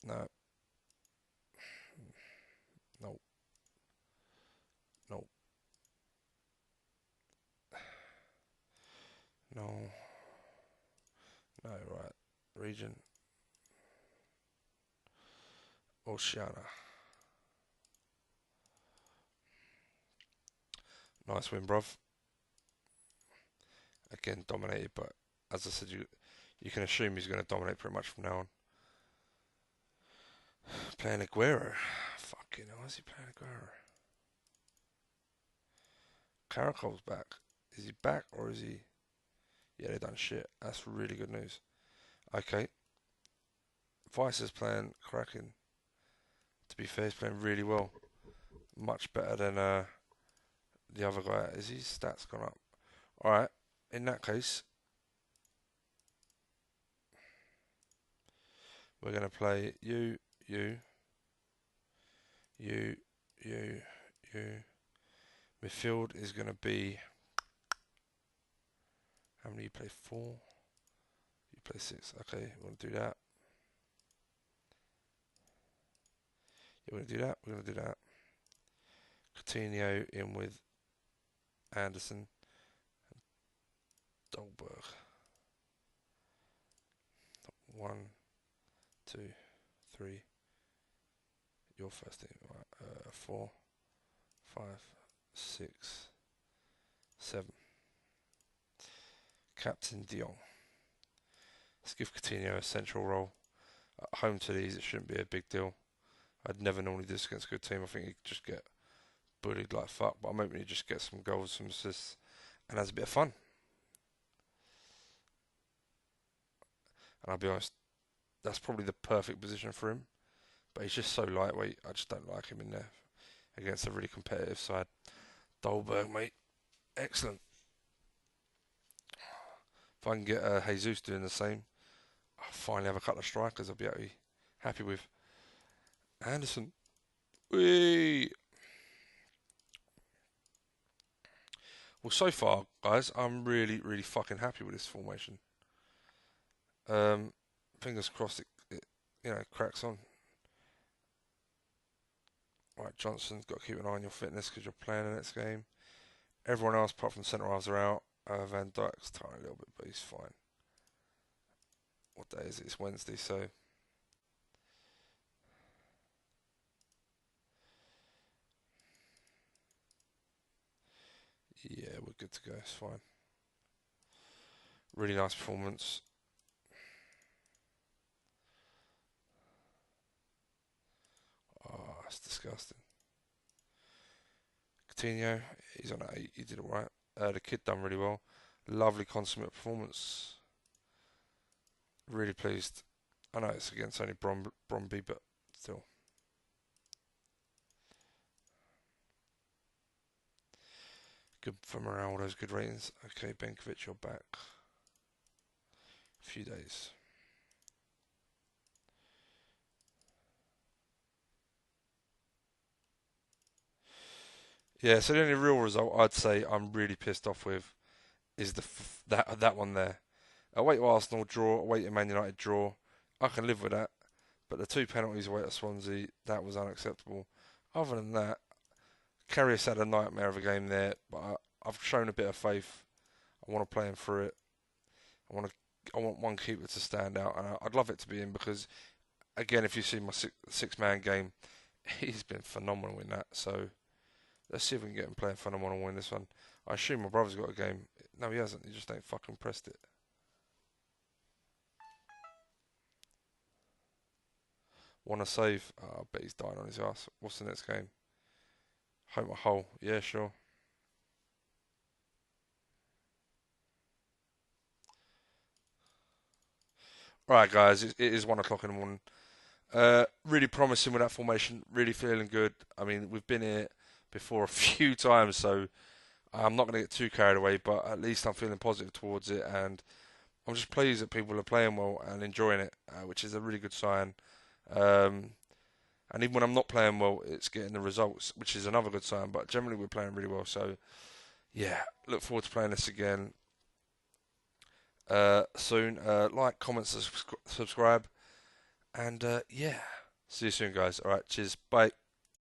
S1: No. No. No. No. No, right. Region Oceania. Nice win, bruv. Again, dominated, but as I said, you can assume he's going to dominate pretty much from now on. Playing Aguero. Fucking hell, is he playing Aguero? Caracol's back. Is he back or is he... Yeah, they done shit. That's really good news. Okay. Vice is playing cracking. To be fair, he's playing really well. Much better than the other guy. Is his stats gone up? Alright. In that case, we're going to play you. Midfield is going to be... How many you play? 4? You play 6. Okay, we're going to do that. We're going to do that. Coutinho in with Anderson, Dolberg. 1, 2, 3. Your first team. Right. 4, 5, 6, 7. Captain Dion. Let's give Coutinho a central role. At home to these, it shouldn't be a big deal. I'd never normally do this against a good team. I think he'd just get bullied like fuck. But I'm hoping he just gets some goals, some assists, and has a bit of fun. And I'll be honest, that's probably the perfect position for him. But he's just so lightweight. I just don't like him in there against a really competitive side. Dolberg, mate. Excellent. If I can get Jesus doing the same, I'll finally have a couple of strikers I'll be happy with. Anderson. Whee! Well, so far, guys, I'm really, really fucking happy with this formation. Fingers crossed it cracks on. Right, Johnson's got to keep an eye on your fitness because you're playing the next game. Everyone else, apart from the centre halves, are out. Van Dijk's tired a little bit, but he's fine. What day is it? It's Wednesday, so yeah, we're good to go. It's fine. Really nice performance. Oh, that's disgusting. Coutinho, he's on an 8. He did alright. The kid done really well. Lovely consummate performance. Really pleased. I know it's against only Bromby, but still. Good for morale, all those good ratings. Okay, Benkovic, you're back. A few days. Yeah, so the only real result I'd say I'm really pissed off with is that one there. Away to Arsenal draw, away to Man United draw. I can live with that. But the 2 penalties away to Swansea, that was unacceptable. Other than that, Karius had a nightmare of a game there, but I've shown a bit of faith. I want to play him through it. I want one keeper to stand out, and I'd love it to be him because, again, if you see my six-man game, he's been phenomenal in that. So let's see if we can get him playing phenomenal and win this one. I assume my brother's got a game. No, he hasn't. He just ain't fucking pressed it. Want to save? Oh, I bet he's dying on his ass. What's the next game? Home or Hull? Yeah, sure. Right, guys, it is 1 o'clock in the morning. Really promising with that formation. Really feeling good. I mean, we've been here before a few times, so I'm not going to get too carried away, but at least I'm feeling positive towards it, and I'm just pleased that people are playing well and enjoying it, which is a really good sign. And even when I'm not playing well, it's getting the results, which is another good sign. But generally, we're playing really well. So, yeah, look forward to playing this again soon. Like, comment, subscribe, and yeah, see you soon, guys. All right, cheers, bye.